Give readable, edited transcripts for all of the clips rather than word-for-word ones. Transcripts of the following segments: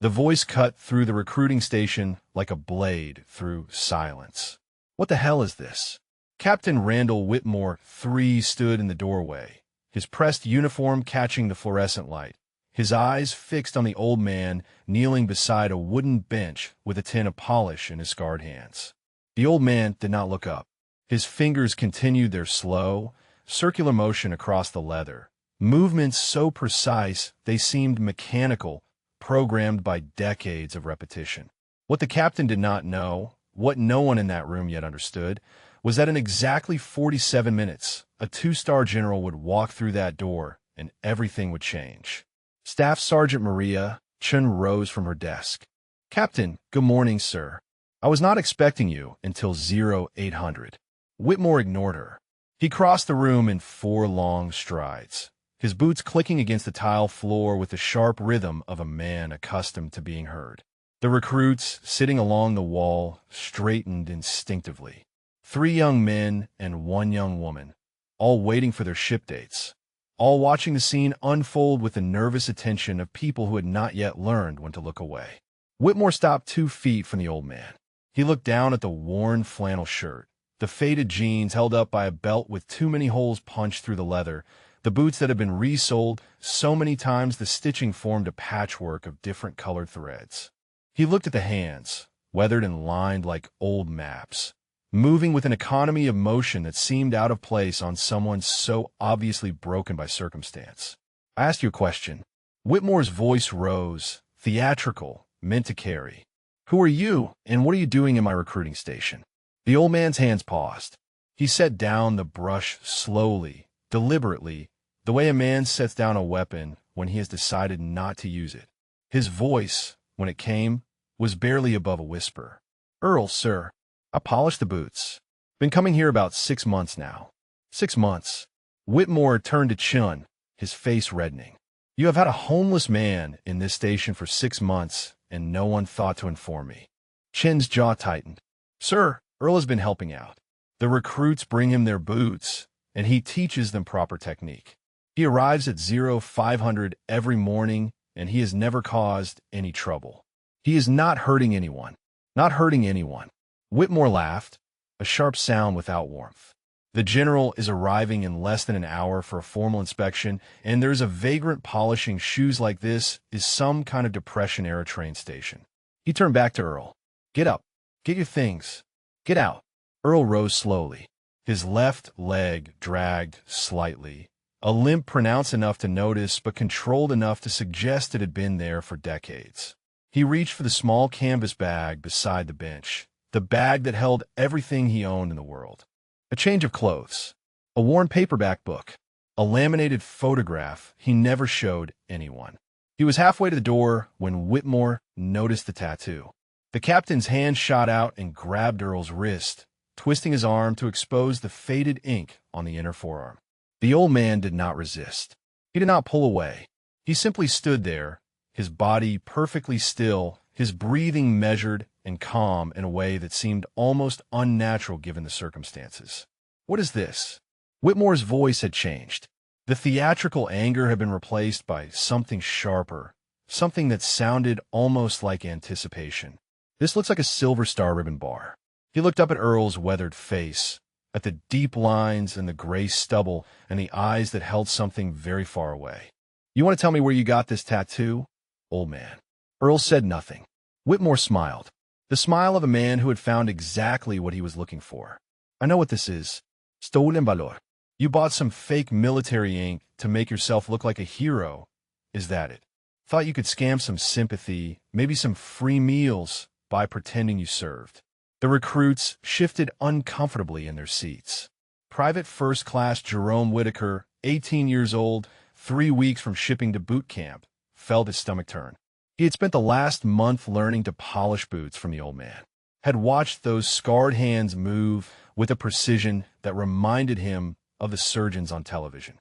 The voice cut through the recruiting station like a blade through silence. What the hell is this? Captain Randall Whitmore III stood in the doorway, his pressed uniform catching the fluorescent light, his eyes fixed on the old man kneeling beside a wooden bench with a tin of polish in his scarred hands. The old man did not look up. His fingers continued their slow, circular motion across the leather, movements so precise they seemed mechanical, programmed by decades of repetition. What the captain did not know, what no one in that room yet understood, was that in exactly 47 minutes, a two-star general would walk through that door and everything would change. Staff Sergeant Maria Chun rose from her desk. "Captain, good morning, sir. I was not expecting you until 0800. Whitmore ignored her. He crossed the room in 4 long strides, his boots clicking against the tile floor with the sharp rhythm of a man accustomed to being heard. The recruits, sitting along the wall, straightened instinctively. 3 young men and 1 young woman, all waiting for their ship dates, all watching the scene unfold with the nervous attention of people who had not yet learned when to look away. Whitmore stopped 2 feet from the old man. He looked down at the worn flannel shirt, the faded jeans held up by a belt with too many holes punched through the leather, the boots that had been resoled so many times the stitching formed a patchwork of different colored threads. He looked at the hands, weathered and lined like old maps, moving with an economy of motion that seemed out of place on someone so obviously broken by circumstance. "I asked you a question." Whitmore's voice rose, theatrical, meant to carry. "Who are you, and what are you doing in my recruiting station?" The old man's hands paused. He set down the brush slowly, deliberately, the way a man sets down a weapon when he has decided not to use it. His voice, when it came, was barely above a whisper. "Earl, sir. I polished the boots. Been coming here about 6 months now." 6 months. Whitmore turned to Chun, his face reddening. "You have had a homeless man in this station for 6 months, and no one thought to inform me." Chin's jaw tightened. "Sir, Earl has been helping out. The recruits bring him their boots, and he teaches them proper technique. He arrives at 0500 every morning, and he has never caused any trouble. He is not hurting anyone. Not hurting anyone." Whitmore laughed, a sharp sound without warmth. "The general is arriving in less than an hour for a formal inspection, and there's a vagrant polishing shoes like this is some kind of Depression-era train station." He turned back to Earl. "Get up. Get your things. Get out." Earl rose slowly. His left leg dragged slightly, a limp pronounced enough to notice but controlled enough to suggest it had been there for decades. He reached for the small canvas bag beside the bench, the bag that held everything he owned in the world. A change of clothes, a worn paperback book, a laminated photograph he never showed anyone. He was halfway to the door when Whitmore noticed the tattoo. The captain's hand shot out and grabbed Earl's wrist, twisting his arm to expose the faded ink on the inner forearm. The old man did not resist. He did not pull away. He simply stood there, his body perfectly still, his breathing measured and calm in a way that seemed almost unnatural given the circumstances. "What is this?" Whitmore's voice had changed. The theatrical anger had been replaced by something sharper, something that sounded almost like anticipation. "This looks like a Silver Star ribbon bar." He looked up at Earl's weathered face, at the deep lines and the gray stubble and the eyes that held something very far away. "You want to tell me where you got this tattoo, old man?" Earl said nothing. Whitmore smiled, the smile of a man who had found exactly what he was looking for. "I know what this is. Stolen valor. You bought some fake military ink to make yourself look like a hero. Is that it? Thought you could scam some sympathy, maybe some free meals, by pretending you served." The recruits shifted uncomfortably in their seats. Private First Class Jerome Whitaker, 18 years old, 3 weeks from shipping to boot camp, felt his stomach turn. He had spent the last month learning to polish boots from the old man, had watched those scarred hands move with a precision that reminded him of the surgeons on television,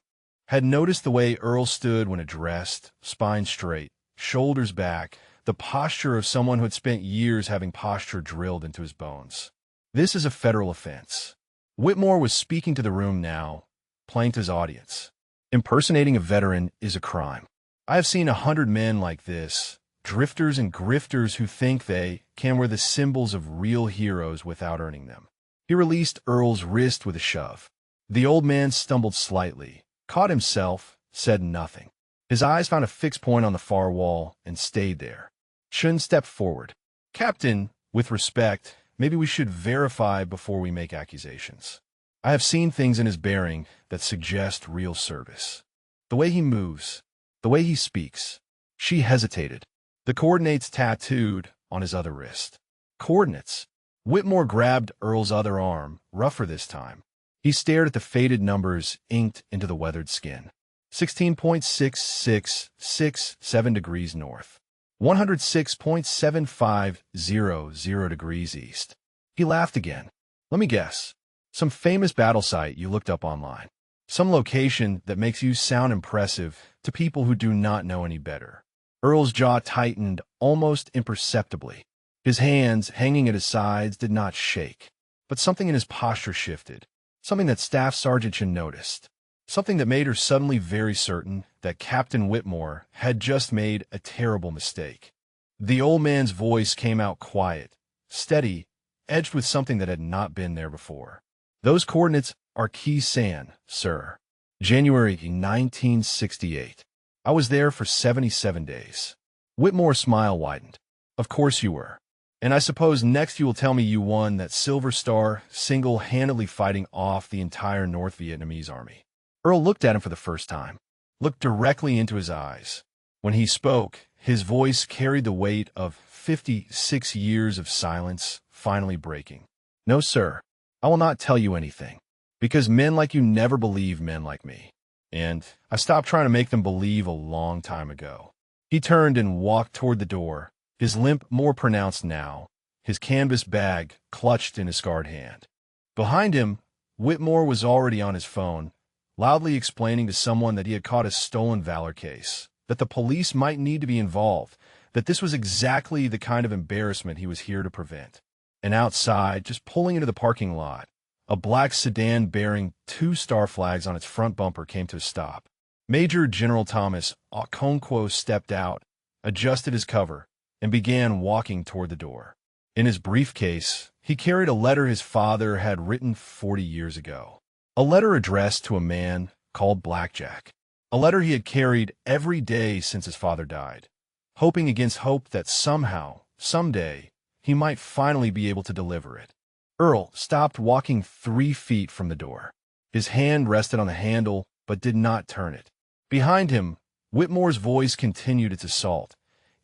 had noticed the way Earl stood when addressed, spine straight, shoulders back, the posture of someone who had spent years having posture drilled into his bones. This is a federal offense. Whitmore was speaking to the room now, playing to his audience. Impersonating a veteran is a crime. I have seen 100 men like this, drifters and grifters who think they can wear the symbols of real heroes without earning them. He released Earl's wrist with a shove. The old man stumbled slightly, caught himself, said nothing. His eyes found a fixed point on the far wall and stayed there. Chun stepped forward. "Captain, with respect, maybe we should verify before we make accusations. I have seen things in his bearing that suggest real service. The way he moves, the way he speaks." She hesitated. The coordinates tattooed on his other wrist. Coordinates. Whitmore grabbed Earl's other arm, rougher this time. He stared at the faded numbers inked into the weathered skin. 16.6667 degrees north. 106.7500 degrees east. He laughed again. "Let me guess. Some famous battle site you looked up online. Some location that makes you sound impressive to people who do not know any better." Earl's jaw tightened almost imperceptibly. His hands, hanging at his sides, did not shake. But something in his posture shifted. Something that Staff Sergeant Chun noticed. Something that made her suddenly very certain that Captain Whitmore had just made a terrible mistake. The old man's voice came out quiet, steady, edged with something that had not been there before. "Those coordinates are Khe Sanh, sir. January 1968. I was there for 77 days. Whitmore's smile widened. "Of course you were. And I suppose next you will tell me you won that Silver Star single-handedly fighting off the entire North Vietnamese army." Earl looked at him for the first time, looked directly into his eyes. When he spoke, his voice carried the weight of 56 years of silence finally breaking. "No, sir, I will not tell you anything, because men like you never believe men like me. And I stopped trying to make them believe a long time ago." He turned and walked toward the door, his limp more pronounced now, his canvas bag clutched in his scarred hand. Behind him, Whitmore was already on his phone, loudly explaining to someone that he had caught a stolen valor case, that the police might need to be involved, that this was exactly the kind of embarrassment he was here to prevent. And outside, just pulling into the parking lot, a black sedan bearing 2 star flags on its front bumper came to a stop. Major General Thomas Okonkwo stepped out, adjusted his cover, and began walking toward the door. In his briefcase, he carried a letter his father had written 40 years ago. A letter addressed to a man called Blackjack. A letter he had carried every day since his father died, hoping against hope that somehow, someday, he might finally be able to deliver it. Earl stopped walking 3 feet from the door. His hand rested on the handle, but did not turn it. Behind him, Whitmore's voice continued its assault,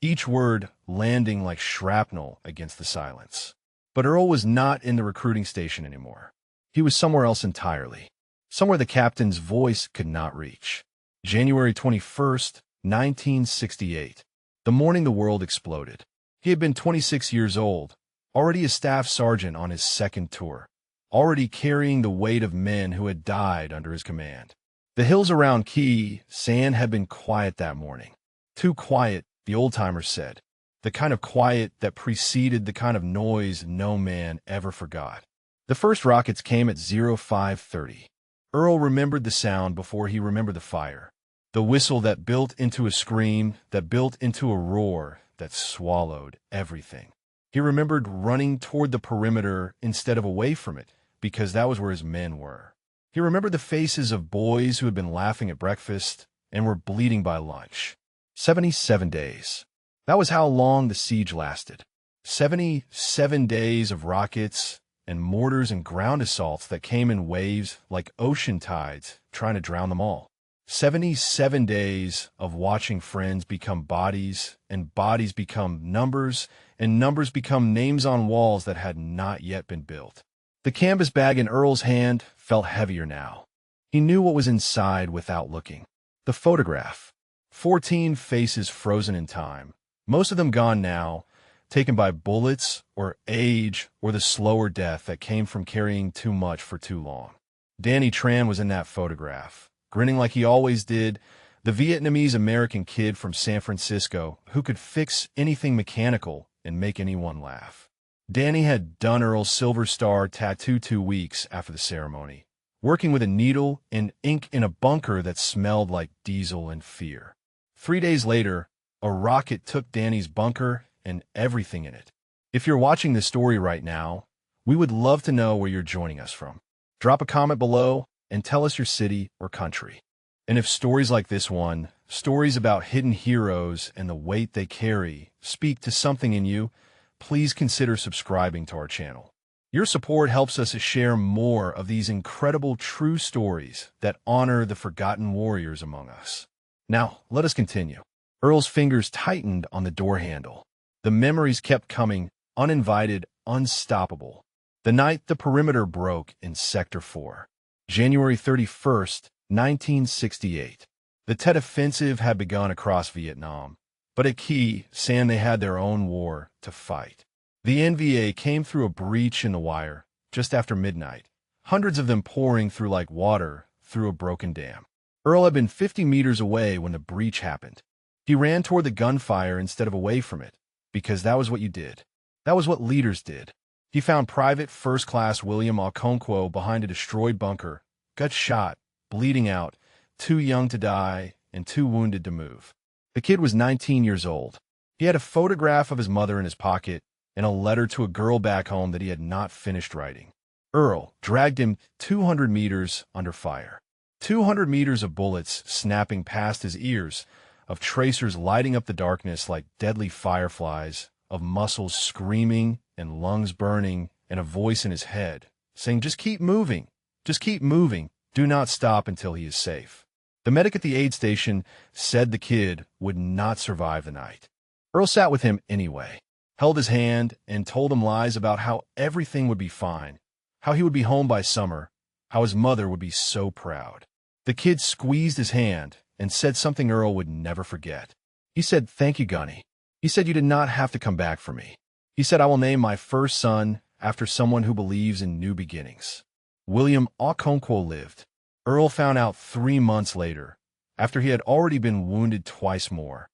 each word landing like shrapnel against the silence. But Earl was not in the recruiting station anymore. He was somewhere else entirely, somewhere the captain's voice could not reach. January 21st, 1968. The morning the world exploded. He had been 26 years old, already a staff sergeant on his second tour, already carrying the weight of men who had died under his command. The hills around Khe Sanh had been quiet that morning. Too quiet, the old-timers said. The kind of quiet that preceded the kind of noise no man ever forgot. The first rockets came at 05:30. Earl remembered the sound before he remembered the fire. The whistle that built into a scream, that built into a roar, that swallowed everything. He remembered running toward the perimeter instead of away from it, because that was where his men were. He remembered the faces of boys who had been laughing at breakfast and were bleeding by lunch. 77 days. That was how long the siege lasted. 77 days of rockets and mortars and ground assaults that came in waves like ocean tides, trying to drown them all. 77 days of watching friends become bodies, and bodies become numbers, and numbers become names on walls that had not yet been built. The canvas bag in Earl's hand felt heavier now. He knew what was inside without looking. The photograph. 14 faces frozen in time, most of them gone now, taken by bullets or age or the slower death that came from carrying too much for too long. Danny Tran was in that photograph, grinning like he always did, the Vietnamese-American kid from San Francisco who could fix anything mechanical and make anyone laugh. Danny had done Earl's Silver Star tattoo 2 weeks after the ceremony, working with a needle and ink in a bunker that smelled like diesel and fear. 3 days later, a rocket took Danny's bunker and everything in it. If you're watching this story right now, we would love to know where you're joining us from. Drop a comment below and tell us your city or country. And if stories like this one, stories about hidden heroes and the weight they carry, speak to something in you, please consider subscribing to our channel. Your support helps us to share more of these incredible true stories that honor the forgotten warriors among us. Now, let us continue. Earl's fingers tightened on the door handle. The memories kept coming, uninvited, unstoppable. The night the perimeter broke in Sector 4. January 31st, 1968. The Tet Offensive had begun across Vietnam, but at Key Sanh they had their own war to fight. The NVA came through a breach in the wire just after midnight, hundreds of them pouring through like water through a broken dam. Earl had been 50 meters away when the breach happened. He ran toward the gunfire instead of away from it, because that was what you did. That was what leaders did. He found Private First Class William Okonkwo behind a destroyed bunker, got shot, bleeding out, too young to die and too wounded to move. The kid was 19 years old. He had a photograph of his mother in his pocket and a letter to a girl back home that he had not finished writing. Earl dragged him 200 meters under fire. 200 meters of bullets snapping past his ears, of tracers lighting up the darkness like deadly fireflies, of muscles screaming and lungs burning, and a voice in his head saying, "Just keep moving. Just keep moving. Do not stop until he is safe." The medic at the aid station said the kid would not survive the night. Earl sat with him anyway, held his hand, and told him lies about how everything would be fine, how he would be home by summer, how his mother would be so proud. The kid squeezed his hand and said something Earl would never forget. He said, "Thank you, Gunny." He said, "You did not have to come back for me." He said, "I will name my first son after someone who believes in new beginnings." William Okonkwo lived. Earl found out 3 months later, after he had already been wounded twice more.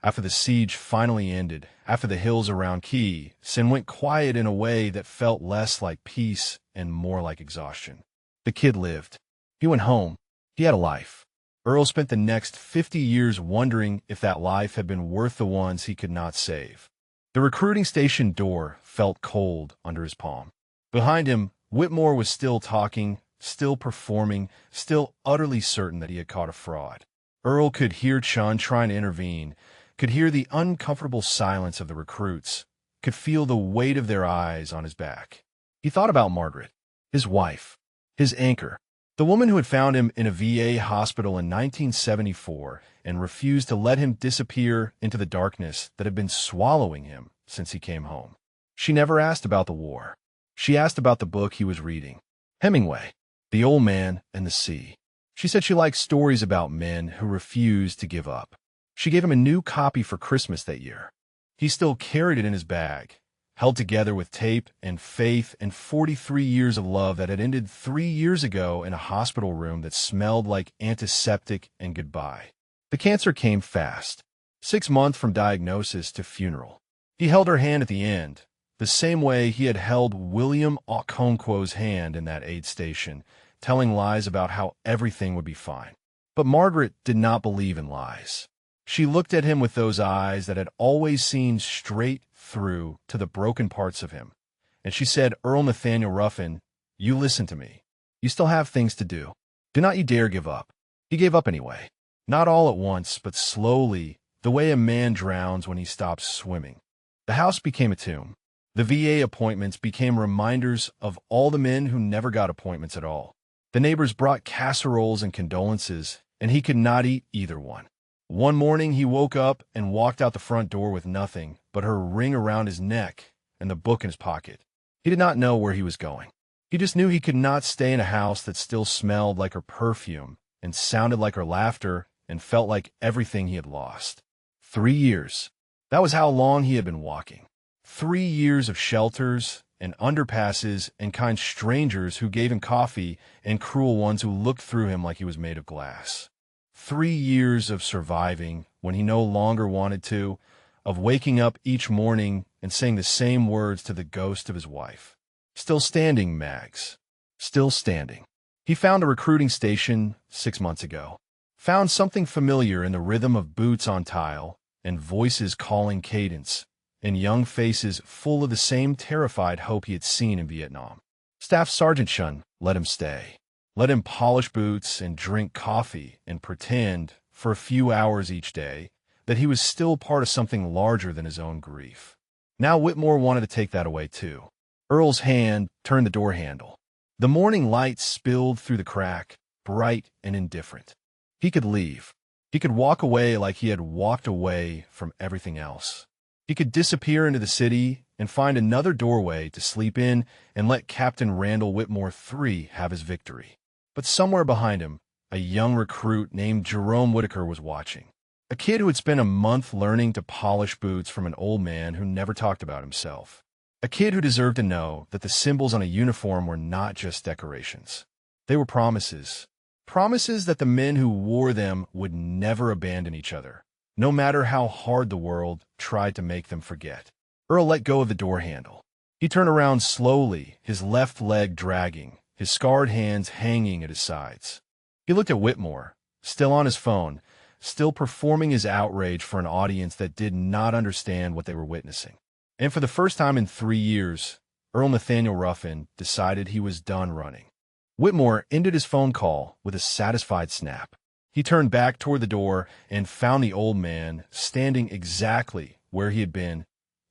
After the siege finally ended, after the hills around Key Sanh went quiet in a way that felt less like peace and more like exhaustion. The kid lived. He went home. He had a life. Earl spent the next 50 years wondering if that life had been worth the ones he could not save. The recruiting station door felt cold under his palm. Behind him, Whitmore was still talking, still performing, still utterly certain that he had caught a fraud. Earl could hear Chun trying to intervene, could hear the uncomfortable silence of the recruits, could feel the weight of their eyes on his back. He thought about Margaret, his wife, his anchor, the woman who had found him in a VA hospital in 1974 and refused to let him disappear into the darkness that had been swallowing him since he came home. She never asked about the war. She asked about the book he was reading, Hemingway, The Old Man and the Sea. She said she liked stories about men who refused to give up. She gave him a new copy for Christmas that year. He still carried it in his bag, held together with tape and faith and 43 years of love that had ended 3 years ago in a hospital room that smelled like antiseptic and goodbye. The cancer came fast, 6 months from diagnosis to funeral. He held her hand at the end, the same way he had held William Okonkwo's hand in that aid station, telling lies about how everything would be fine. But Margaret did not believe in lies. She looked at him with those eyes that had always seen straight through to the broken parts of him, and she said, "Earl Nathaniel Ruffin, you listen to me. You still have things to do. Do not you dare give up." He gave up anyway. Not all at once, but slowly, the way a man drowns when he stops swimming. The house became a tomb. The VA appointments became reminders of all the men who never got appointments at all. The neighbors brought casseroles and condolences, and he could not eat either one. One morning he woke up and walked out the front door with nothing but her ring around his neck and the book in his pocket. He did not know where he was going. He just knew he could not stay in a house that still smelled like her perfume and sounded like her laughter and felt like everything he had lost. 3 years. That was how long he had been walking. 3 years of shelters and underpasses and kind strangers who gave him coffee and cruel ones who looked through him like he was made of glass. 3 years of surviving when he no longer wanted to, of waking up each morning and saying the same words to the ghost of his wife. "Still standing, Mags. Still standing." He found a recruiting station 6 months ago. Found something familiar in the rhythm of boots on tile and voices calling cadence, and young faces full of the same terrified hope he had seen in Vietnam. Staff Sergeant Shun let him stay. Let him polish boots and drink coffee and pretend, for a few hours each day, that he was still part of something larger than his own grief. Now Whitmore wanted to take that away too. Earl's hand turned the door handle. The morning light spilled through the crack, bright and indifferent. He could leave. He could walk away like he had walked away from everything else. He could disappear into the city and find another doorway to sleep in and let Captain Randall Whitmore III have his victory. But somewhere behind him, a young recruit named Jerome Whitaker was watching. A kid who had spent a month learning to polish boots from an old man who never talked about himself. A kid who deserved to know that the symbols on a uniform were not just decorations. They were promises. Promises that the men who wore them would never abandon each other, no matter how hard the world tried to make them forget. Earl let go of the door handle. He turned around slowly, his left leg dragging, his scarred hands hanging at his sides. He looked at Whitmore, still on his phone, still performing his outrage for an audience that did not understand what they were witnessing. And for the first time in 3 years, Earl Nathaniel Ruffin decided he was done running. Whitmore ended his phone call with a satisfied snap. He turned back toward the door and found the old man standing exactly where he had been,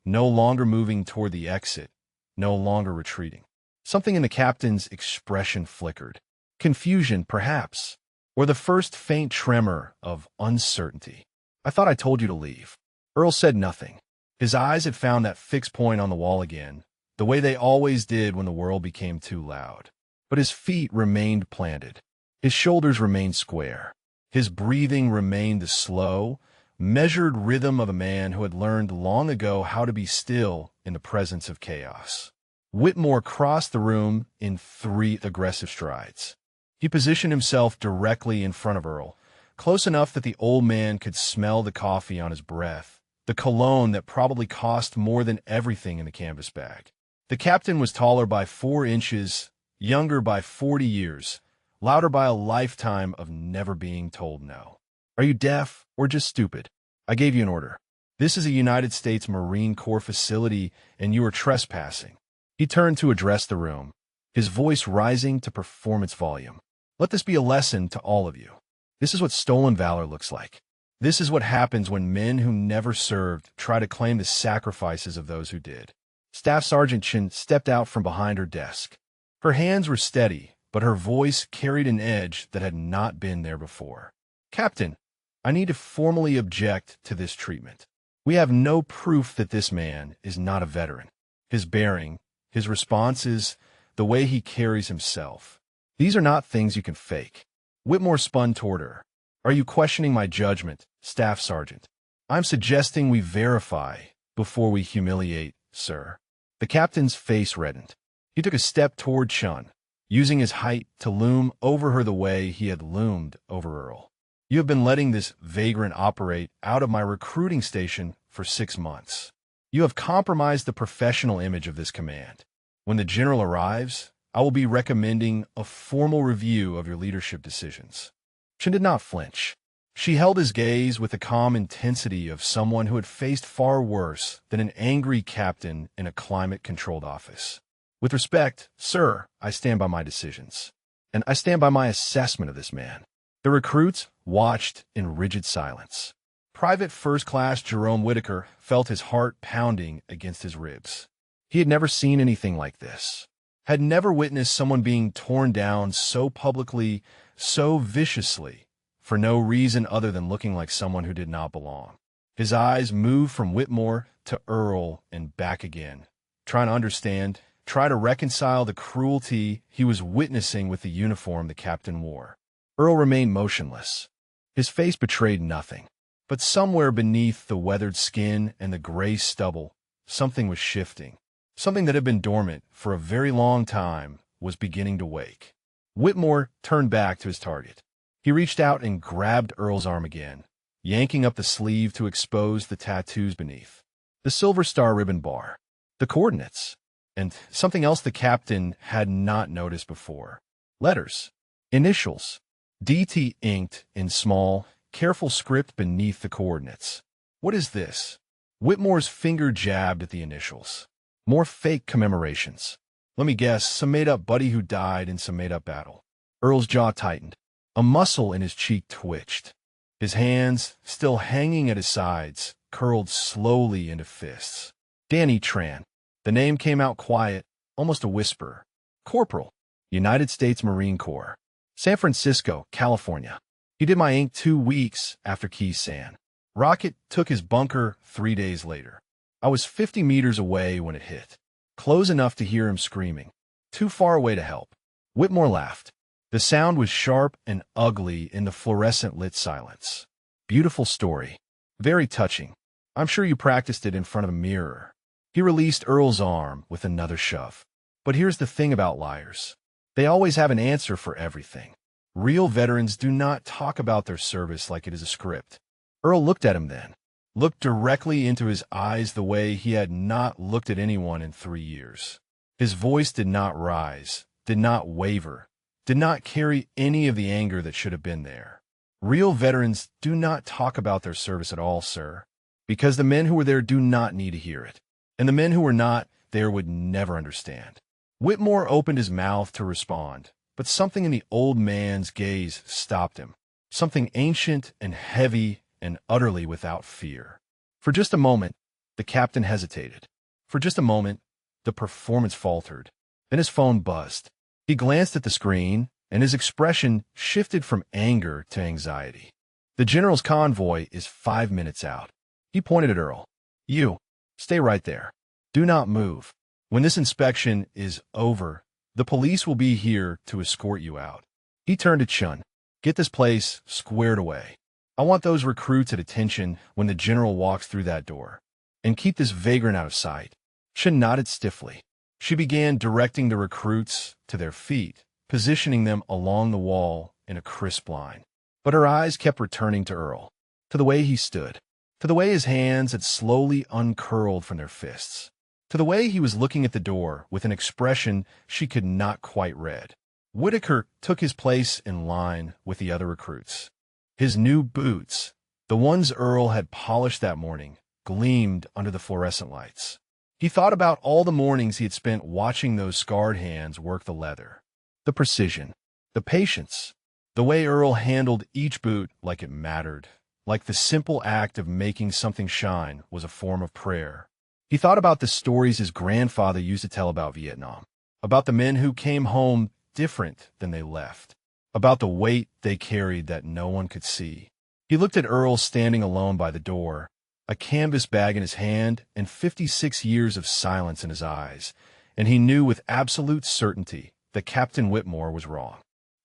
no longer moving toward the exit, no longer retreating. Something in the captain's expression flickered. Confusion, perhaps, or the first faint tremor of uncertainty. "I thought I told you to leave." Earl said nothing. His eyes had found that fixed point on the wall again, the way they always did when the world became too loud. But his feet remained planted. His shoulders remained square. His breathing remained the slow, measured rhythm of a man who had learned long ago how to be still in the presence of chaos. Whitmore crossed the room in 3 aggressive strides. He positioned himself directly in front of Earl, close enough that the old man could smell the coffee on his breath, the cologne that probably cost more than everything in the canvas bag. The captain was taller by 4 inches, younger by 40 years, louder by a lifetime of never being told no. "Are you deaf or just stupid? I gave you an order. This is a United States Marine Corps facility and you are trespassing." He turned to address the room, his voice rising to performance volume. "Let this be a lesson to all of you. This is what stolen valor looks like. This is what happens when men who never served try to claim the sacrifices of those who did." Staff Sergeant Chin stepped out from behind her desk. Her hands were steady, but her voice carried an edge that had not been there before. "Captain, I need to formally object to this treatment. We have no proof that this man is not a veteran. His bearing, his responses, the way he carries himself. These are not things you can fake." Whitmore spun toward her. "Are you questioning my judgment, Staff Sergeant? I'm suggesting we verify before we humiliate, sir." The captain's face reddened. He took a step toward Chun, using his height to loom over her the way he had loomed over Earl. "You have been letting this vagrant operate out of my recruiting station for 6 months. You have compromised the professional image of this command. When the general arrives, I will be recommending a formal review of your leadership decisions." Chun did not flinch. She held his gaze with the calm intensity of someone who had faced far worse than an angry captain in a climate-controlled office. "With respect, sir, I stand by my decisions. And I stand by my assessment of this man." The recruits watched in rigid silence. Private First Class Jerome Whitaker felt his heart pounding against his ribs. He had never seen anything like this. Had never witnessed someone being torn down so publicly, so viciously, for no reason other than looking like someone who did not belong. His eyes moved from Whitmore to Earl and back again, trying to understand, try to reconcile the cruelty he was witnessing with the uniform the captain wore. Earl remained motionless. His face betrayed nothing. But somewhere beneath the weathered skin and the gray stubble, something was shifting. Something that had been dormant for a very long time was beginning to wake. Whitmore turned back to his target. He reached out and grabbed Earl's arm again, yanking up the sleeve to expose the tattoos beneath. The Silver Star ribbon bar, the coordinates, and something else the captain had not noticed before. Letters, initials, DT inked in small, careful script beneath the coordinates. What is this? Whitmore's finger jabbed at the initials. More fake commemorations. Let me guess, some made-up buddy who died in some made-up battle. Earl's jaw tightened. A muscle in his cheek twitched. His hands, still hanging at his sides, curled slowly into fists. Danny Tran. The name came out quiet, almost a whisper. Corporal, United States Marine Corps. San Francisco, California. He did my ink 2 weeks after Key San. Rocket took his bunker 3 days later. I was 50 meters away when it hit. Close enough to hear him screaming. Too far away to help. Whitmore laughed. The sound was sharp and ugly in the fluorescent-lit silence. Beautiful story. Very touching. I'm sure you practiced it in front of a mirror. He released Earl's arm with another shove. But here's the thing about liars. They always have an answer for everything. Real veterans do not talk about their service like it is a script. Earl looked at him then. Looked directly into his eyes the way he had not looked at anyone in 3 years. His voice did not rise, did not waver, did not carry any of the anger that should have been there. Real veterans do not talk about their service at all, sir, because the men who were there do not need to hear it, and the men who were not there would never understand. Whitmore opened his mouth to respond, but something in the old man's gaze stopped him, something ancient and heavy and utterly without fear. For just a moment, the captain hesitated. For just a moment, the performance faltered. Then his phone buzzed. He glanced at the screen, and his expression shifted from anger to anxiety. The general's convoy is 5 minutes out. He pointed at Earl. You, stay right there. Do not move. When this inspection is over, the police will be here to escort you out. He turned to Chun. Get this place squared away. I want those recruits at attention when the general walks through that door. And keep this vagrant out of sight. Chun nodded stiffly. She began directing the recruits to their feet, positioning them along the wall in a crisp line. But her eyes kept returning to Earl, to the way he stood, to the way his hands had slowly uncurled from their fists, to the way he was looking at the door with an expression she could not quite read. Whitaker took his place in line with the other recruits. His new boots, the ones Earl had polished that morning, gleamed under the fluorescent lights. He thought about all the mornings he had spent watching those scarred hands work the leather. The precision, the patience, the way Earl handled each boot like it mattered, like the simple act of making something shine was a form of prayer. He thought about the stories his grandfather used to tell about Vietnam, about the men who came home different than they left, about the weight they carried that no one could see. He looked at Earl standing alone by the door, a canvas bag in his hand and 56 years of silence in his eyes, and he knew with absolute certainty that Captain Whitmore was wrong.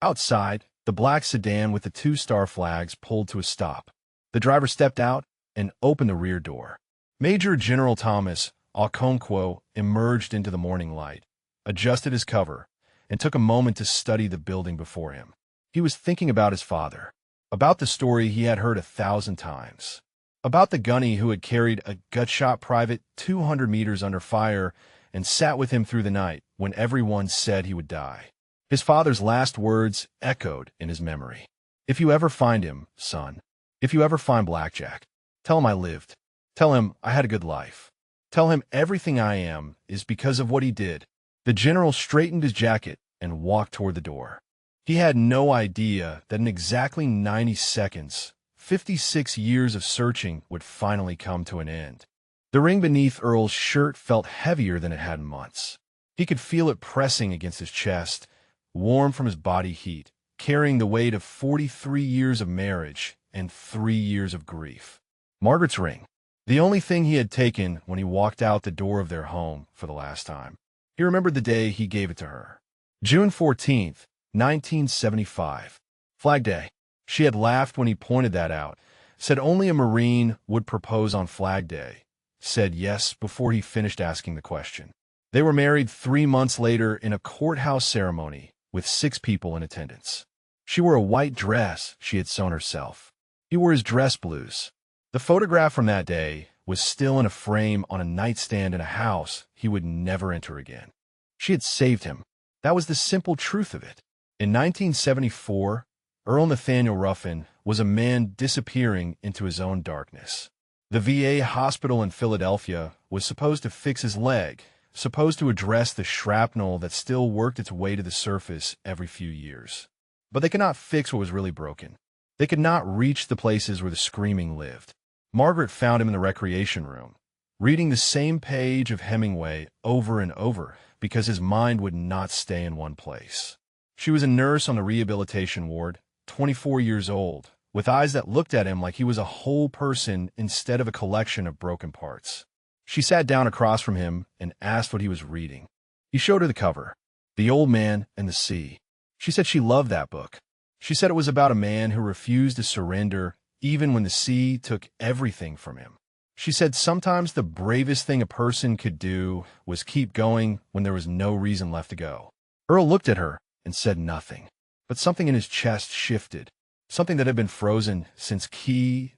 Outside, the black sedan with the 2 star flags pulled to a stop. The driver stepped out and opened the rear door. Major General Thomas Okonkwo emerged into the morning light, adjusted his cover, and took a moment to study the building before him. He was thinking about his father, about the story he had heard 1,000 times, about the gunny who had carried a gut-shot private 200 meters under fire and sat with him through the night when everyone said he would die. His father's last words echoed in his memory. If you ever find him, son, if you ever find Blackjack, tell him I lived. Tell him I had a good life. Tell him everything I am is because of what he did. The general straightened his jacket and walked toward the door. He had no idea that in exactly 90 seconds, 56 years of searching would finally come to an end. The ring beneath Earl's shirt felt heavier than it had in months. He could feel it pressing against his chest, warm from his body heat, carrying the weight of 43 years of marriage and 3 years of grief. Margaret's ring, the only thing he had taken when he walked out the door of their home for the last time. He remembered the day he gave it to her. June 14th, 1975. Flag Day. She had laughed when he pointed that out, said only a Marine would propose on Flag Day, said yes before he finished asking the question. They were married 3 months later in a courthouse ceremony with 6 people in attendance. She wore a white dress she had sewn herself. He wore his dress blues. The photograph from that day was still in a frame on a nightstand in a house he would never enter again. She had saved him. That was the simple truth of it. In 1974, Earl Nathaniel Ruffin was a man disappearing into his own darkness. The VA hospital in Philadelphia was supposed to fix his leg, supposed to address the shrapnel that still worked its way to the surface every few years. But they could not fix what was really broken. They could not reach the places where the screaming lived. Margaret found him in the recreation room, reading the same page of Hemingway over and over because his mind would not stay in one place. She was a nurse on the rehabilitation ward, 24 years old, with eyes that looked at him like he was a whole person instead of a collection of broken parts. She sat down across from him and asked what he was reading. He showed her the cover, The Old Man and the Sea. She said she loved that book. She said it was about a man who refused to surrender even when the sea took everything from him. She said sometimes the bravest thing a person could do was keep going when there was no reason left to go. Earl looked at her and said nothing, but something in his chest shifted, something that had been frozen since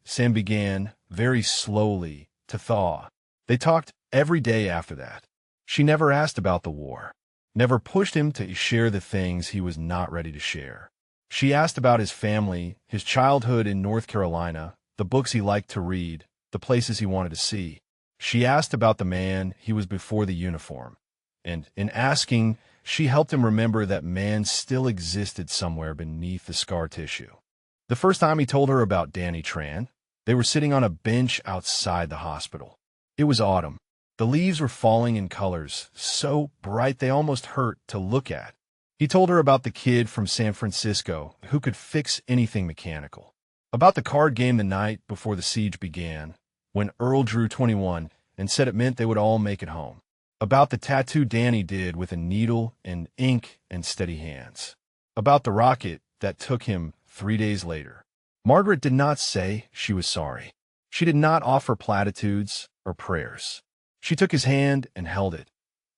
Sam began, very slowly, to thaw. They talked every day after that. She never asked about the war, never pushed him to share the things he was not ready to share. She asked about his family, his childhood in North Carolina, the books he liked to read, the places he wanted to see. She asked about the man he was before the uniform. And in asking, she helped him remember that man still existed somewhere beneath the scar tissue. The first time he told her about Danny Tran, they were sitting on a bench outside the hospital. It was autumn. The leaves were falling in colors so bright they almost hurt to look at. He told her about the kid from San Francisco who could fix anything mechanical, about the card game the night before the siege began, when Earl drew 21 and said it meant they would all make it home, about the tattoo Danny did with a needle and ink and steady hands, about the rocket that took him 3 days later. Margaret did not say she was sorry. She did not offer platitudes or prayers. She took his hand and held it,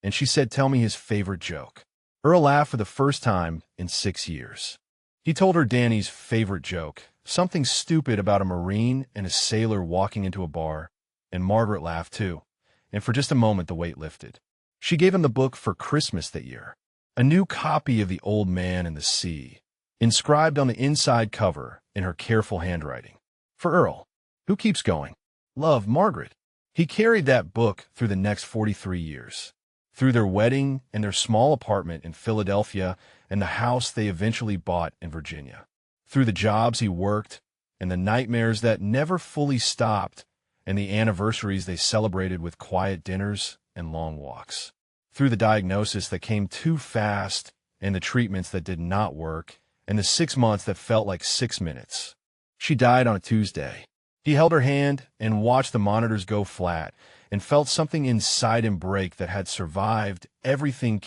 and she said, "Tell me his favorite joke." Earl laughed for the first time in 6 years. He told her Danny's favorite joke, something stupid about a Marine and a sailor walking into a bar, and Margaret laughed too, and for just a moment the weight lifted. She gave him the book for Christmas that year, a new copy of The Old Man and the Sea, inscribed on the inside cover in her careful handwriting. For Earl, who keeps going. Love, Margaret. He carried that book through the next 43 years. Through their wedding and their small apartment in Philadelphia and the house they eventually bought in Virginia. Through the jobs he worked and the nightmares that never fully stopped and the anniversaries they celebrated with quiet dinners and long walks. Through the diagnosis that came too fast and the treatments that did not work and the 6 months that felt like 6 minutes. She died on a Tuesday. He held her hand and watched the monitors go flat and felt something inside him break that had survived everything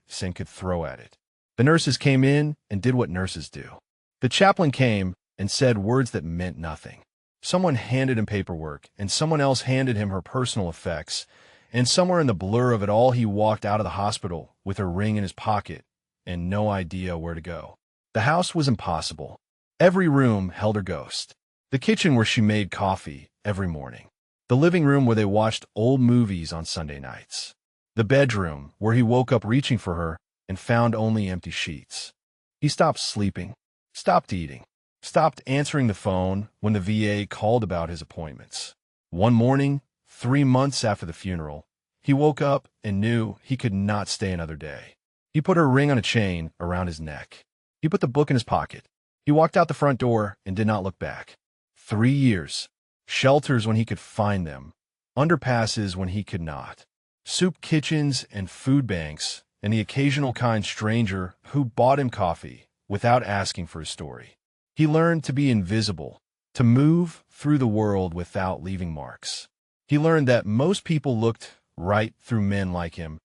Sam could throw at it. The nurses came in and did what nurses do. The chaplain came and said words that meant nothing. Someone handed him paperwork, and someone else handed him her personal effects, and somewhere in the blur of it all he walked out of the hospital with her ring in his pocket and no idea where to go. The house was impossible. Every room held her ghost. The kitchen where she made coffee every morning. The living room where they watched old movies on Sunday nights. The bedroom where he woke up reaching for her and found only empty sheets. He stopped sleeping, stopped eating, stopped answering the phone when the VA called about his appointments. One morning, 3 months after the funeral, he woke up and knew he could not stay another day. He put her ring on a chain around his neck. He put the book in his pocket. He walked out the front door and did not look back. 3 years. Shelters when he could find them. Underpasses when he could not. Soup kitchens and food banks, and the occasional kind stranger who bought him coffee without asking for his story. He learned to be invisible, to move through the world without leaving marks. He learned that most people looked right through men like him,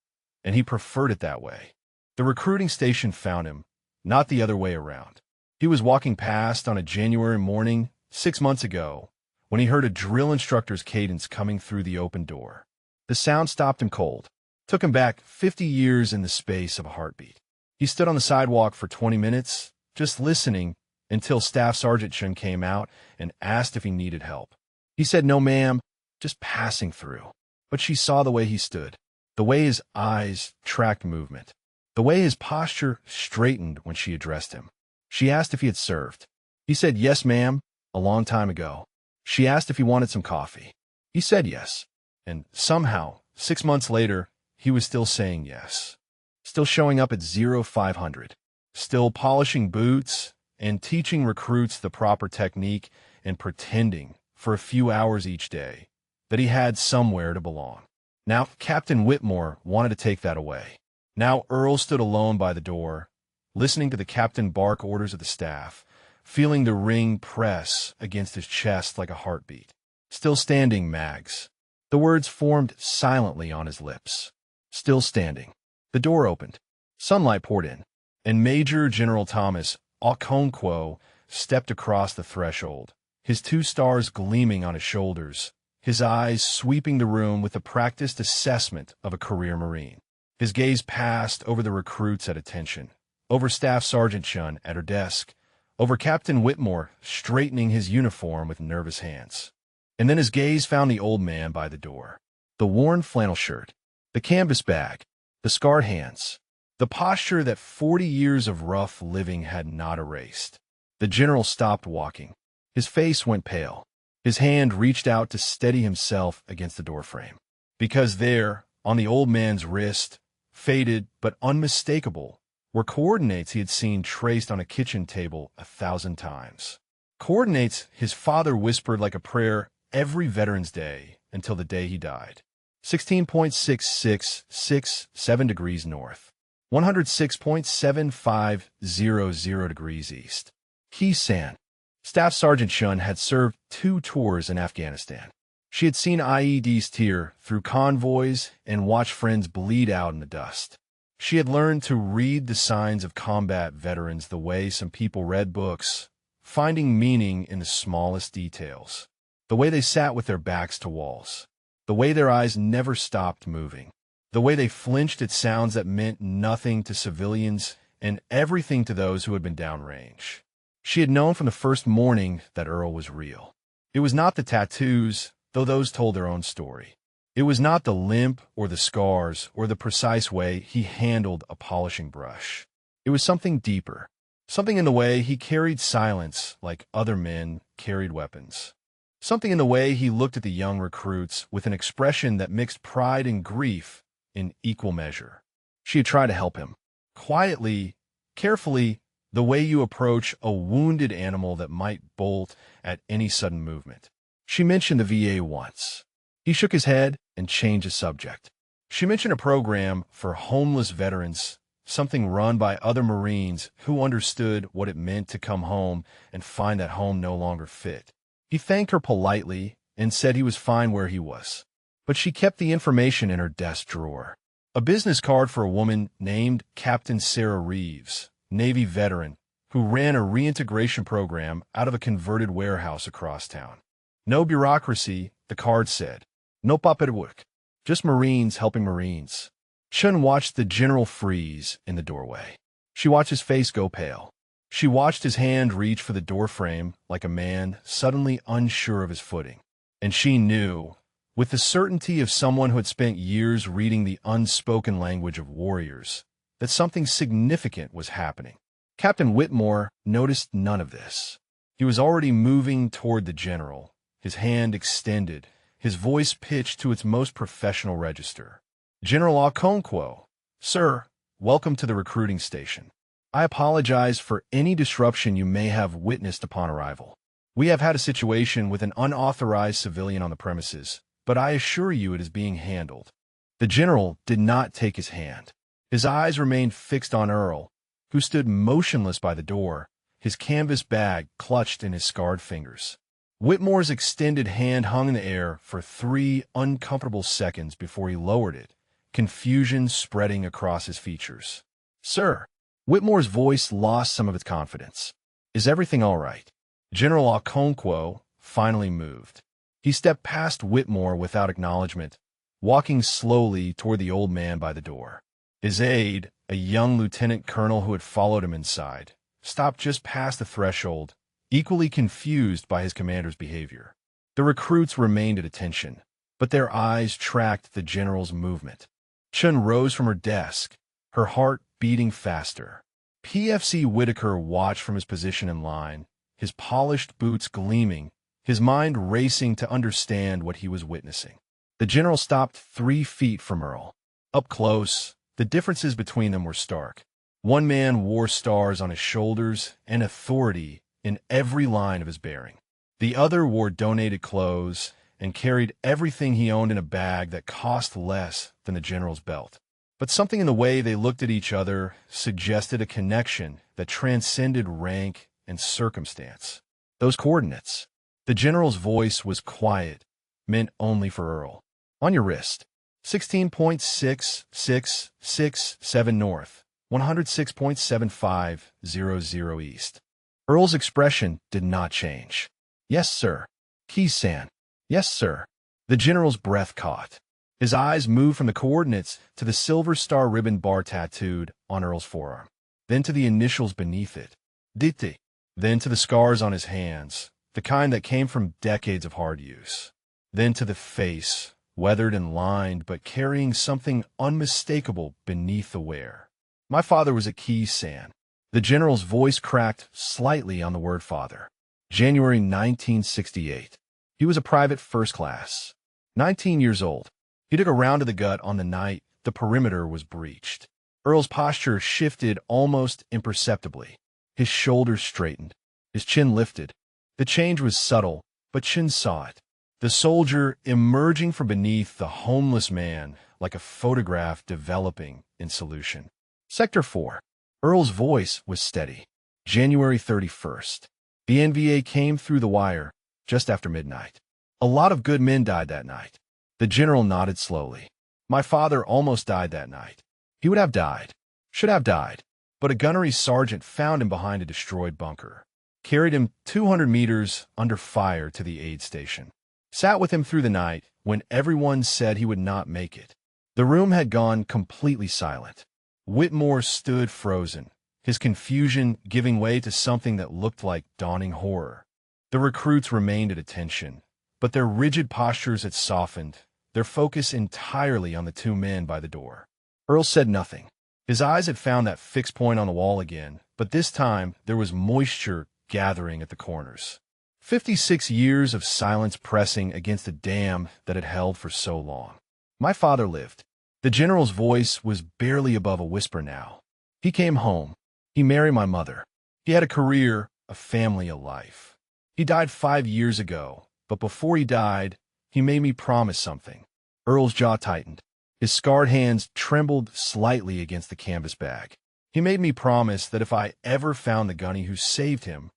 and he preferred it that way. The recruiting station found him, not the other way around. He was walking past on a January morning 6 months ago when he heard a drill instructor's cadence coming through the open door. The sound stopped him cold, took him back 50 years in the space of a heartbeat. He stood on the sidewalk for 20 minutes, just listening, until Staff Sergeant Chun came out and asked if he needed help. He said, "No, ma'am, just passing through." But she saw the way he stood, the way his eyes tracked movement, the way his posture straightened when she addressed him. She asked if he had served. He said, "Yes, ma'am, a long time ago." She asked if he wanted some coffee. He said yes. And somehow, 6 months later, he was still saying yes. Still showing up at 0500. Still polishing boots and teaching recruits the proper technique and pretending for a few hours each day that he had somewhere to belong. Now, Captain Whitmore wanted to take that away. Now Earl stood alone by the door, listening to the captain bark orders of the staff, feeling the ring press against his chest like a heartbeat. Still standing, Mags. The words formed silently on his lips. Still standing. The door opened. Sunlight poured in, and Major General Thomas Okonkwo stepped across the threshold, his 2 stars gleaming on his shoulders, his eyes sweeping the room with the practiced assessment of a career Marine. His gaze passed over the recruits at attention, over Staff Sergeant Chun at her desk, over Captain Whitmore straightening his uniform with nervous hands. And then his gaze found the old man by the door. The worn flannel shirt, the canvas bag, the scarred hands, the posture that 40 years of rough living had not erased. The general stopped walking. His face went pale. His hand reached out to steady himself against the doorframe. Because there, on the old man's wrist, faded but unmistakable, were coordinates he had seen traced on a kitchen table 1,000 times. Coordinates his father whispered like a prayer every Veterans Day until the day he died. 16.6667 degrees north, 106.7500 degrees east. Kisan. Staff Sergeant Chun had served 2 tours in Afghanistan. She had seen IEDs tear through convoys and watched friends bleed out in the dust. She had learned to read the signs of combat veterans the way some people read books, finding meaning in the smallest details. The way they sat with their backs to walls. The way their eyes never stopped moving. The way they flinched at sounds that meant nothing to civilians and everything to those who had been downrange. She had known from the first morning that Earl was real. It was not the tattoos, though those told their own story. It was not the limp or the scars or the precise way he handled a polishing brush. It was something deeper, something in the way he carried silence like other men carried weapons. Something in the way he looked at the young recruits with an expression that mixed pride and grief in equal measure. She had tried to help him. Quietly, carefully, the way you approach a wounded animal that might bolt at any sudden movement. She mentioned the VA once. He shook his head and changed the subject. She mentioned a program for homeless veterans, something run by other Marines who understood what it meant to come home and find that home no longer fit. He thanked her politely and said he was fine where he was. But she kept the information in her desk drawer. A business card for a woman named Captain Sarah Reeves, Navy veteran, who ran a reintegration program out of a converted warehouse across town. No bureaucracy, the card said. No paperwork. Just Marines helping Marines. Chun watched the general freeze in the doorway. She watched his face go pale. She watched his hand reach for the doorframe like a man suddenly unsure of his footing. And she knew, with the certainty of someone who had spent years reading the unspoken language of warriors, that something significant was happening. Captain Whitmore noticed none of this. He was already moving toward the general, his hand extended, his voice pitched to its most professional register. General Okonkwo, sir, welcome to the recruiting station. I apologize for any disruption you may have witnessed upon arrival. We have had a situation with an unauthorized civilian on the premises, but I assure you it is being handled. The general did not take his hand. His eyes remained fixed on Earl, who stood motionless by the door, his canvas bag clutched in his scarred fingers. Whitmore's extended hand hung in the air for 3 uncomfortable seconds before he lowered it, confusion spreading across his features. Sir, Whitmore's voice lost some of its confidence. Is everything all right? General Okonkwo finally moved. He stepped past Whitmore without acknowledgement, walking slowly toward the old man by the door. His aide, a young lieutenant colonel who had followed him inside, stopped just past the threshold, equally confused by his commander's behavior. The recruits remained at attention, but their eyes tracked the general's movement. Chun rose from her desk, her heart beating faster. PFC Whitaker watched from his position in line, his polished boots gleaming, his mind racing to understand what he was witnessing. The general stopped 3 feet from Earl. Up close, the differences between them were stark. One man wore stars on his shoulders and authority in every line of his bearing. The other wore donated clothes and carried everything he owned in a bag that cost less than the general's belt. But something in the way they looked at each other suggested a connection that transcended rank and circumstance. Those coordinates. The general's voice was quiet, meant only for Earl. On your wrist. 16.6667 north, 106.7500 east. Earl's expression did not change. Yes, sir. Keys-san. Yes, sir. The general's breath caught. His eyes moved from the coordinates to the silver star ribbon bar tattooed on Earl's forearm, then to the initials beneath it, DT, then to the scars on his hands, the kind that came from decades of hard use, then to the face, weathered and lined but carrying something unmistakable beneath the wear. My father was a Keys-san. The general's voice cracked slightly on the word father. January 1968. He was a private first class, 19 years old. He took a round to the gut on the night the perimeter was breached. Earl's posture shifted almost imperceptibly. His shoulders straightened, his chin lifted. The change was subtle, but Chin saw it. The soldier emerging from beneath the homeless man like a photograph developing in solution. Sector 4. Earl's voice was steady. January 31st. The NVA came through the wire just after midnight. A lot of good men died that night. The general nodded slowly. My father almost died that night. He would have died. Should have died. But a gunnery sergeant found him behind a destroyed bunker. Carried him 200 meters under fire to the aid station. Sat with him through the night when everyone said he would not make it. The room had gone completely silent. Whitmore stood frozen, his confusion giving way to something that looked like dawning horror. The recruits remained at attention, but their rigid postures had softened, their focus entirely on the 2 men by the door. Earl said nothing. His eyes had found that fixed point on the wall again, but this time there was moisture gathering at the corners. 56 years of silence pressing against a dam that had held for so long. My father lived. The general's voice was barely above a whisper now. He came home. He married my mother. He had a career, a family, a life. He died 5 years ago, but before he died, he made me promise something. Earl's jaw tightened. His scarred hands trembled slightly against the canvas bag. He made me promise that if I ever found the gunny who saved him,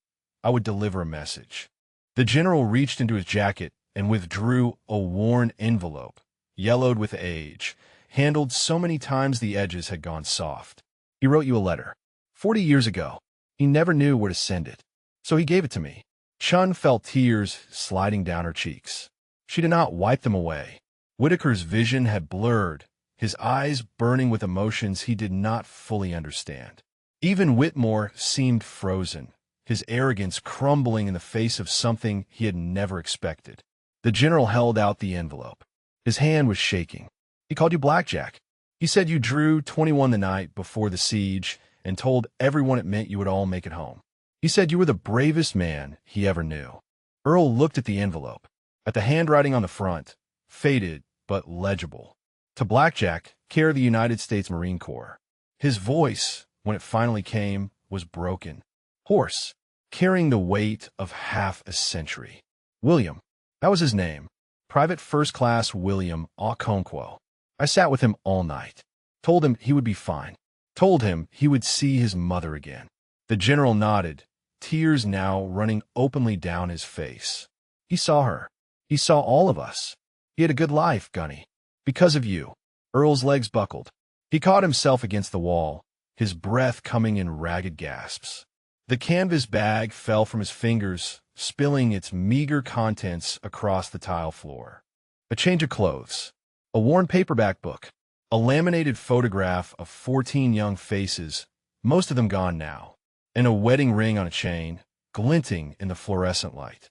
I would deliver a message. The general reached into his jacket and withdrew a worn envelope, yellowed with age, handled so many times the edges had gone soft. He wrote you a letter. 40 years ago. He never knew where to send it, so he gave it to me. Chun felt tears sliding down her cheeks. She did not wipe them away. Whitaker's vision had blurred, his eyes burning with emotions he did not fully understand. Even Whitmore seemed frozen, his arrogance crumbling in the face of something he had never expected. The general held out the envelope. His hand was shaking. He called you Blackjack. He said you drew 21 the night before the siege and told everyone it meant you would all make it home. He said you were the bravest man he ever knew. Earl looked at the envelope, at the handwriting on the front, faded but legible. To Blackjack, care of the United States Marine Corps. His voice, when it finally came, was broken, hoarse, carrying the weight of half a century. William, that was his name. Private First Class William Okonkwo. I sat with him all night. Told him he would be fine. Told him he would see his mother again. The general nodded, tears now running openly down his face. He saw her. He saw all of us. He had a good life, Gunny. Because of you. Earl's legs buckled. He caught himself against the wall, his breath coming in ragged gasps. The canvas bag fell from his fingers, spilling its meager contents across the tile floor. A change of clothes. A worn paperback book. A laminated photograph of 14 young faces, most of them gone now, and a wedding ring on a chain, glinting in the fluorescent light.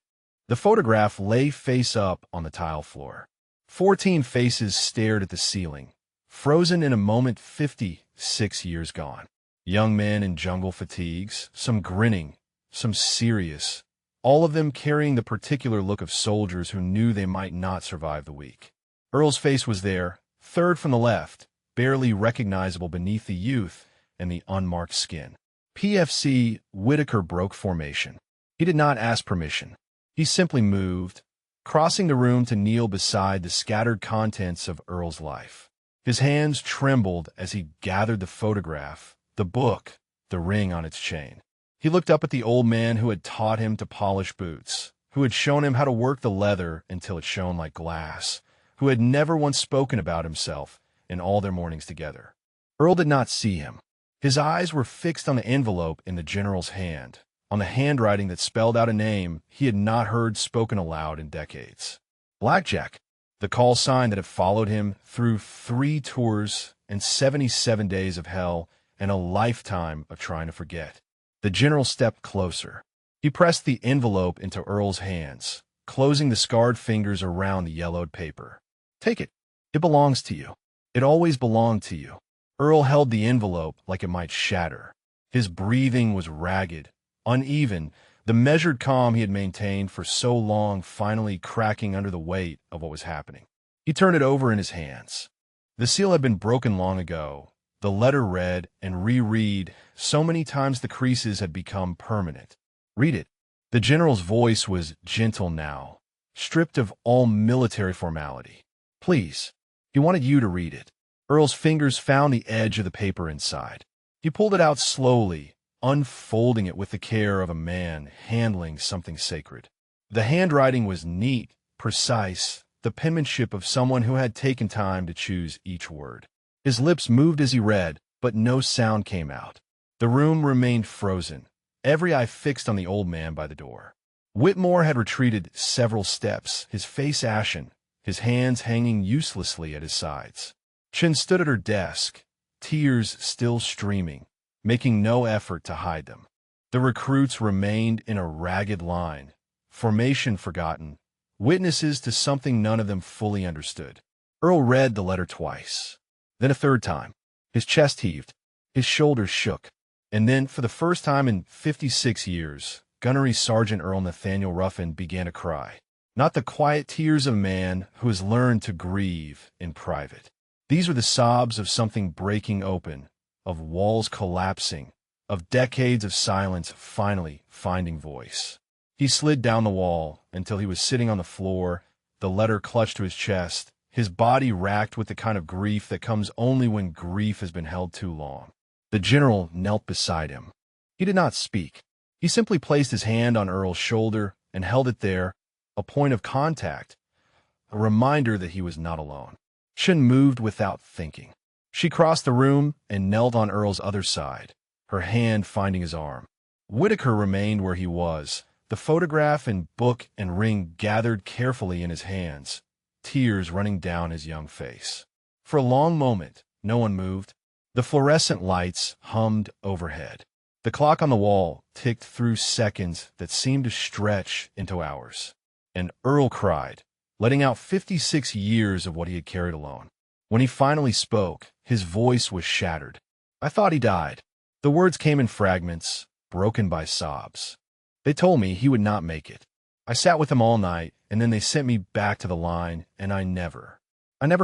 The photograph lay face up on the tile floor. 14 faces stared at the ceiling, frozen in a moment 56 years gone. Young men in jungle fatigues, some grinning, some serious, all of them carrying the particular look of soldiers who knew they might not survive the week. Earl's face was there, third from the left, barely recognizable beneath the youth and the unmarked skin. PFC Whitaker broke formation. He did not ask permission. He simply moved, crossing the room to kneel beside the scattered contents of Earl's life. His hands trembled as he gathered the photograph, the book, the ring on its chain. He looked up at the old man who had taught him to polish boots, who had shown him how to work the leather until it shone like glass, who had never once spoken about himself in all their mornings together. Earl did not see him. His eyes were fixed on the envelope in the general's hand, on the handwriting that spelled out a name he had not heard spoken aloud in decades. Blackjack, the call sign that had followed him through 3 tours and 77 days of hell and a lifetime of trying to forget. The general stepped closer. He pressed the envelope into Earl's hands, closing the scarred fingers around the yellowed paper. Take it. It belongs to you. It always belonged to you. Earl held the envelope like it might shatter. His breathing was ragged, uneven, the measured calm he had maintained for so long finally cracking under the weight of what was happening. He turned it over in his hands. The seal had been broken long ago. The letter read and reread so many times the creases had become permanent. Read it. The general's voice was gentle now, stripped of all military formality. Please. He wanted you to read it. Earl's fingers found the edge of the paper inside. He pulled it out slowly, unfolding it with the care of a man handling something sacred. The handwriting was neat, precise, the penmanship of someone who had taken time to choose each word. His lips moved as he read, but no sound came out. The room remained frozen, every eye fixed on the old man by the door. Whitmore had retreated several steps, his face ashen, his hands hanging uselessly at his sides. Chin stood at her desk, tears still streaming, making no effort to hide them. The recruits remained in a ragged line, formation forgotten, witnesses to something none of them fully understood. Earl read the letter twice, then a third time. His chest heaved, his shoulders shook, and then, for the first time in 56 years, Gunnery Sergeant Earl Nathaniel Ruffin began to cry. Not the quiet tears of a man who has learned to grieve in private. These were the sobs of something breaking open, of walls collapsing, of decades of silence finally finding voice. He slid down the wall until he was sitting on the floor, the letter clutched to his chest, his body racked with the kind of grief that comes only when grief has been held too long. The general knelt beside him. He did not speak. He simply placed his hand on Earl's shoulder and held it there, a point of contact, a reminder that he was not alone. Shin moved without thinking. She crossed the room and knelt on Earl's other side, her hand finding his arm. Whitaker remained where he was, the photograph and book and ring gathered carefully in his hands, tears running down his young face. For a long moment, no one moved. The fluorescent lights hummed overhead. The clock on the wall ticked through seconds that seemed to stretch into hours. And Earl cried, letting out 56 years of what he had carried alone. When he finally spoke, his voice was shattered. I thought he died. The words came in fragments, broken by sobs. They told me he would not make it. I sat with him all night, and then they sent me back to the line, and I never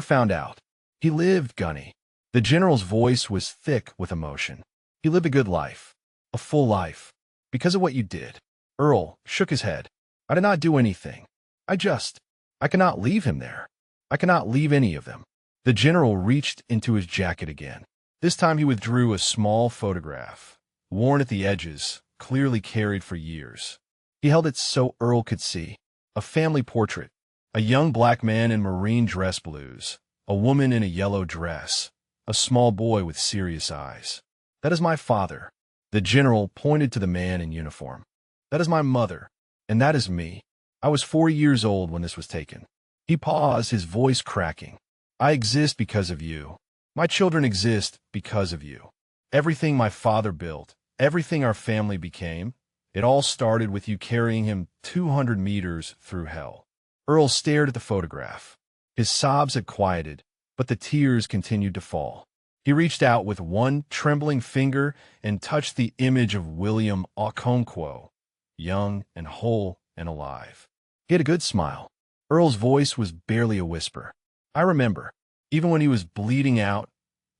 found out. He lived, Gunny. The general's voice was thick with emotion. He lived a good life, a full life, because of what you did. Earl shook his head. I did not do anything. I cannot leave him there. I cannot leave any of them. The general reached into his jacket again. This time he withdrew a small photograph, worn at the edges, clearly carried for years. He held it so Earl could see. A family portrait. A young black man in marine dress blues. A woman in a yellow dress. A small boy with serious eyes. That is my father. The general pointed to the man in uniform. That is my mother. And that is me. I was 4 years old when this was taken. He paused, his voice cracking. I exist because of you. My children exist because of you. Everything my father built, everything our family became, it all started with you carrying him 200 meters through hell. Earl stared at the photograph. His sobs had quieted, but the tears continued to fall. He reached out with one trembling finger and touched the image of William Okonkwo, young and whole and alive. He had a good smile. Earl's voice was barely a whisper. I remember, even when he was bleeding out,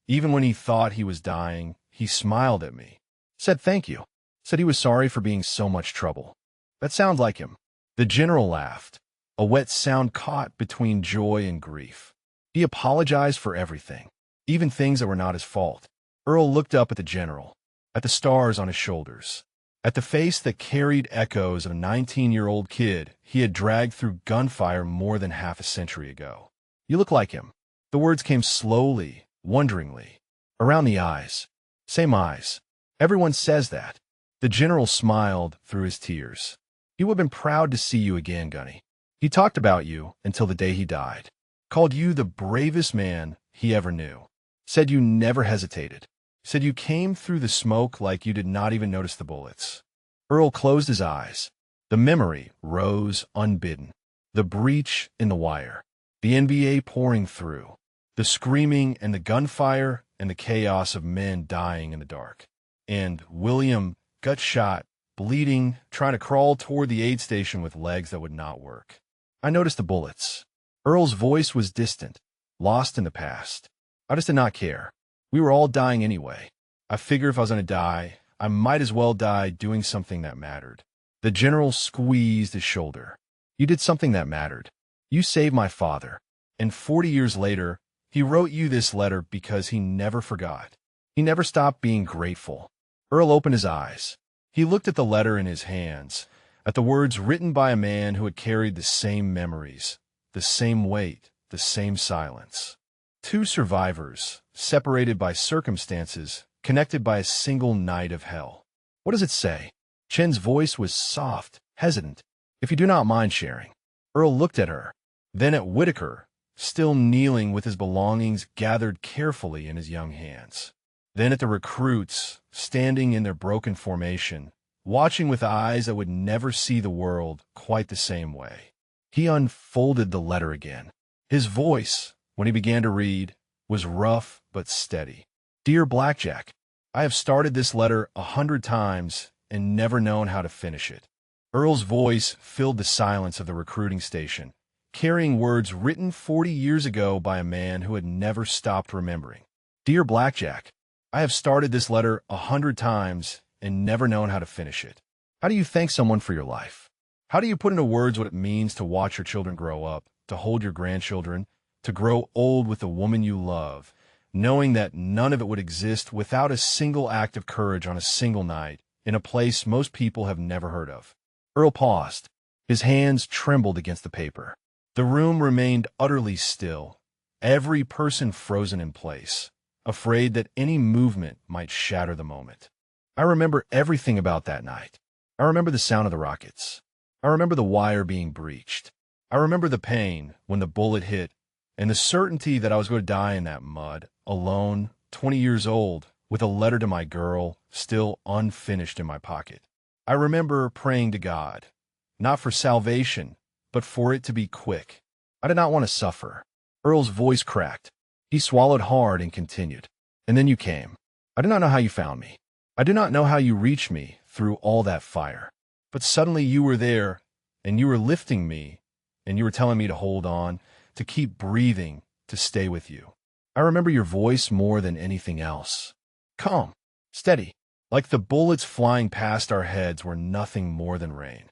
even when he thought he was dying, he smiled at me, said thank you, said he was sorry for being so much trouble. That sounds like him. The general laughed, a wet sound caught between joy and grief. He apologized for everything, even things that were not his fault. Earl looked up at the general, at the stars on his shoulders, at the face that carried echoes of a 19-year-old kid he had dragged through gunfire more than half a century ago. You look like him. The words came slowly, wonderingly. Around the eyes. Same eyes. Everyone says that. The general smiled through his tears. He would have been proud to see you again, Gunny. He talked about you until the day he died. Called you the bravest man he ever knew. Said you never hesitated. Said you came through the smoke like you did not even notice the bullets. Earl closed his eyes. The memory rose unbidden. The breach in the wire. The NBA pouring through. The screaming and the gunfire and the chaos of men dying in the dark. And William, gut shot, bleeding, trying to crawl toward the aid station with legs that would not work. I noticed the bullets. Earl's voice was distant, lost in the past. I just did not care. We were all dying anyway. I figured if I was going to die, I might as well die doing something that mattered. The general squeezed his shoulder. You did something that mattered. You saved my father. And 40 years later, he wrote you this letter because he never forgot. He never stopped being grateful. Earl opened his eyes. He looked at the letter in his hands, at the words written by a man who had carried the same memories, the same weight, the same silence. Two survivors, separated by circumstances, connected by a single night of hell. What does it say? Chen's voice was soft, hesitant. If you do not mind sharing. Earl looked at her, then at Whitaker, still kneeling with his belongings gathered carefully in his young hands. Then at the recruits, standing in their broken formation, watching with eyes that would never see the world quite the same way. He unfolded the letter again. His voice, when he began to read, was rough but steady. Dear Blackjack, I have started this letter 100 times and never known how to finish it. Earl's voice filled the silence of the recruiting station, carrying words written 40 years ago by a man who had never stopped remembering. Dear Blackjack, I have started this letter 100 times and never known how to finish it. How do you thank someone for your life? How do you put into words what it means to watch your children grow up, to hold your grandchildren, to grow old with the woman you love, knowing that none of it would exist without a single act of courage on a single night in a place most people have never heard of? Earl paused. His hands trembled against the paper. The room remained utterly still, every person frozen in place, afraid that any movement might shatter the moment. I remember everything about that night. I remember the sound of the rockets. I remember the wire being breached. I remember the pain when the bullet hit and the certainty that I was going to die in that mud, alone, 20 years old, with a letter to my girl still unfinished in my pocket. I remember praying to God, not for salvation, but for it to be quick. I did not want to suffer. Earl's voice cracked. He swallowed hard and continued. And then you came. I do not know how you found me. I do not know how you reached me through all that fire. But suddenly you were there, and you were lifting me, and you were telling me to hold on, to keep breathing, to stay with you. I remember your voice more than anything else. Calm, steady, like the bullets flying past our heads were nothing more than rain.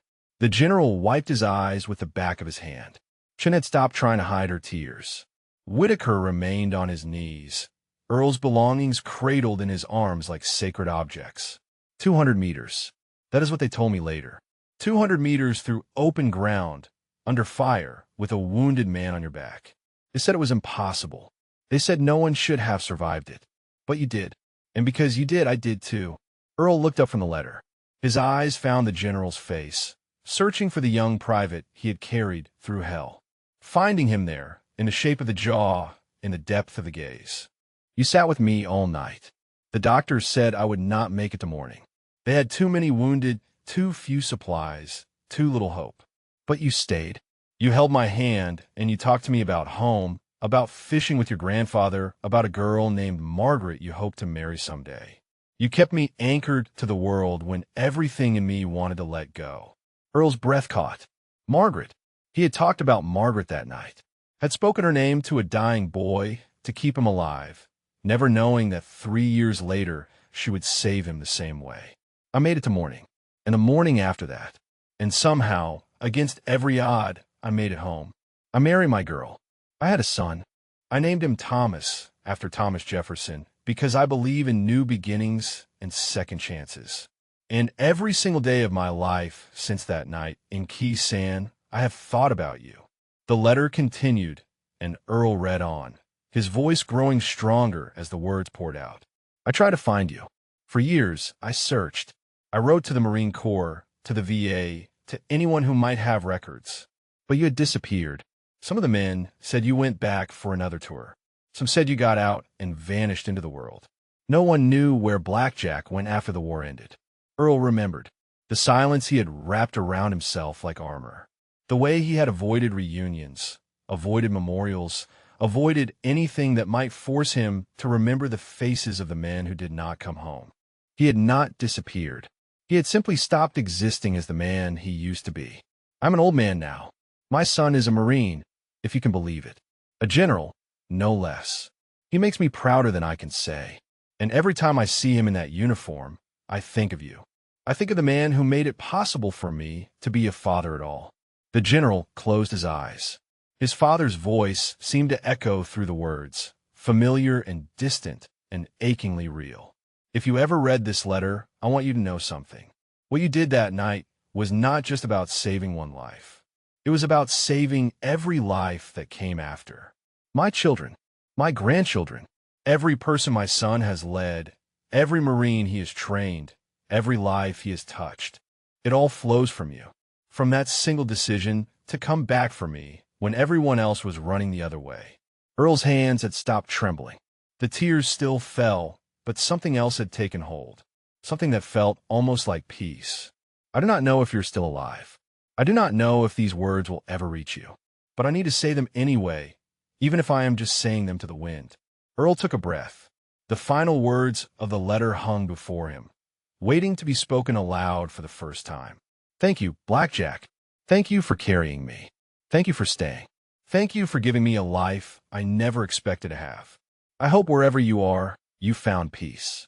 The general wiped his eyes with the back of his hand. Chen had stopped trying to hide her tears. Whitaker remained on his knees, Earl's belongings cradled in his arms like sacred objects. 200 meters. That is what they told me later. 200 meters through open ground, under fire, with a wounded man on your back. They said it was impossible. They said no one should have survived it. But you did. And because you did, I did too. Earl looked up from the letter. His eyes found the general's face, searching for the young private he had carried through hell. Finding him there, in the shape of the jaw, in the depth of the gaze. You sat with me all night. The doctors said I would not make it to morning. They had too many wounded, too few supplies, too little hope. But you stayed. You held my hand, and you talked to me about home, about fishing with your grandfather, about a girl named Margaret you hope to marry someday. You kept me anchored to the world when everything in me wanted to let go. Earl's breath caught. Margaret. He had talked about Margaret that night, had spoken her name to a dying boy to keep him alive, never knowing that 3 years later she would save him the same way. I made it to morning, and the morning after that, and somehow, against every odd, I made it home. I married my girl. I had a son. I named him Thomas, after Thomas Jefferson, because I believe in new beginnings and second chances. And every single day of my life since that night in Key Sand, I have thought about you. The letter continued, and Earl read on, his voice growing stronger as the words poured out. I tried to find you. For years, I searched. I wrote to the Marine Corps, to the VA, to anyone who might have records. But you had disappeared. Some of the men said you went back for another tour. Some said you got out and vanished into the world. No one knew where Blackjack went after the war ended. Earl remembered the silence he had wrapped around himself like armor. The way he had avoided reunions, avoided memorials, avoided anything that might force him to remember the faces of the men who did not come home. He had not disappeared. He had simply stopped existing as the man he used to be. I'm an old man now. My son is a Marine, if you can believe it. A general, no less. He makes me prouder than I can say. And every time I see him in that uniform, I think of you. I think of the man who made it possible for me to be a father at all. The general closed his eyes. His father's voice seemed to echo through the words, familiar and distant and achingly real. If you ever read this letter, I want you to know something. What you did that night was not just about saving one life. It was about saving every life that came after. My children, my grandchildren, every person my son has led, every Marine he has trained, every life he has touched. It all flows from you, from that single decision to come back for me when everyone else was running the other way. Earl's hands had stopped trembling. The tears still fell, but something else had taken hold, something that felt almost like peace. I do not know if you're still alive. I do not know if these words will ever reach you, but I need to say them anyway, even if I am just saying them to the wind. Earl took a breath. The final words of the letter hung before him, waiting to be spoken aloud for the first time. Thank you, Blackjack. Thank you for carrying me. Thank you for staying. Thank you for giving me a life I never expected to have. I hope wherever you are, you found peace.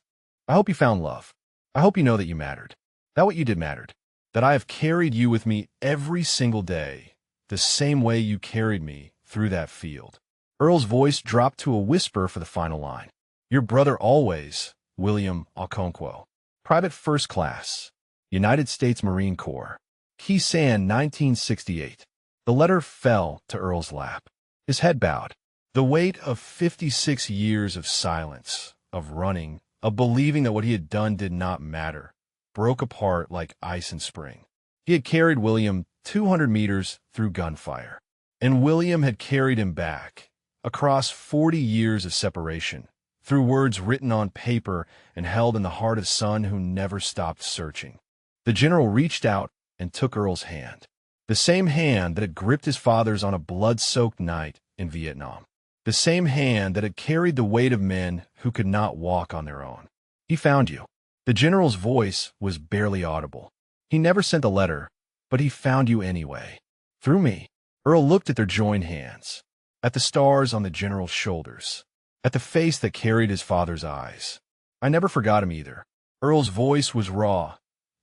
I hope you found love. I hope you know that you mattered, that what you did mattered, that I have carried you with me every single day, the same way you carried me through that field. Earl's voice dropped to a whisper for the final line. Your brother always, William Okonkwo. Private First Class, United States Marine Corps. Key Sand, 1968. The letter fell to Earl's lap. His head bowed. The weight of 56 years of silence, of running, of believing that what he had done did not matter, broke apart like ice in spring. He had carried William 200 meters through gunfire, and William had carried him back, across 40 years of separation, through words written on paper and held in the heart of a son who never stopped searching. The general reached out and took Earl's hand, the same hand that had gripped his father's on a blood-soaked night in Vietnam, the same hand that had carried the weight of men who could not walk on their own. He found you. The general's voice was barely audible. He never sent a letter, but he found you anyway. Through me. Earl looked at their joined hands, at the stars on the general's shoulders, at the face that carried his father's eyes. I never forgot him either. Earl's voice was raw,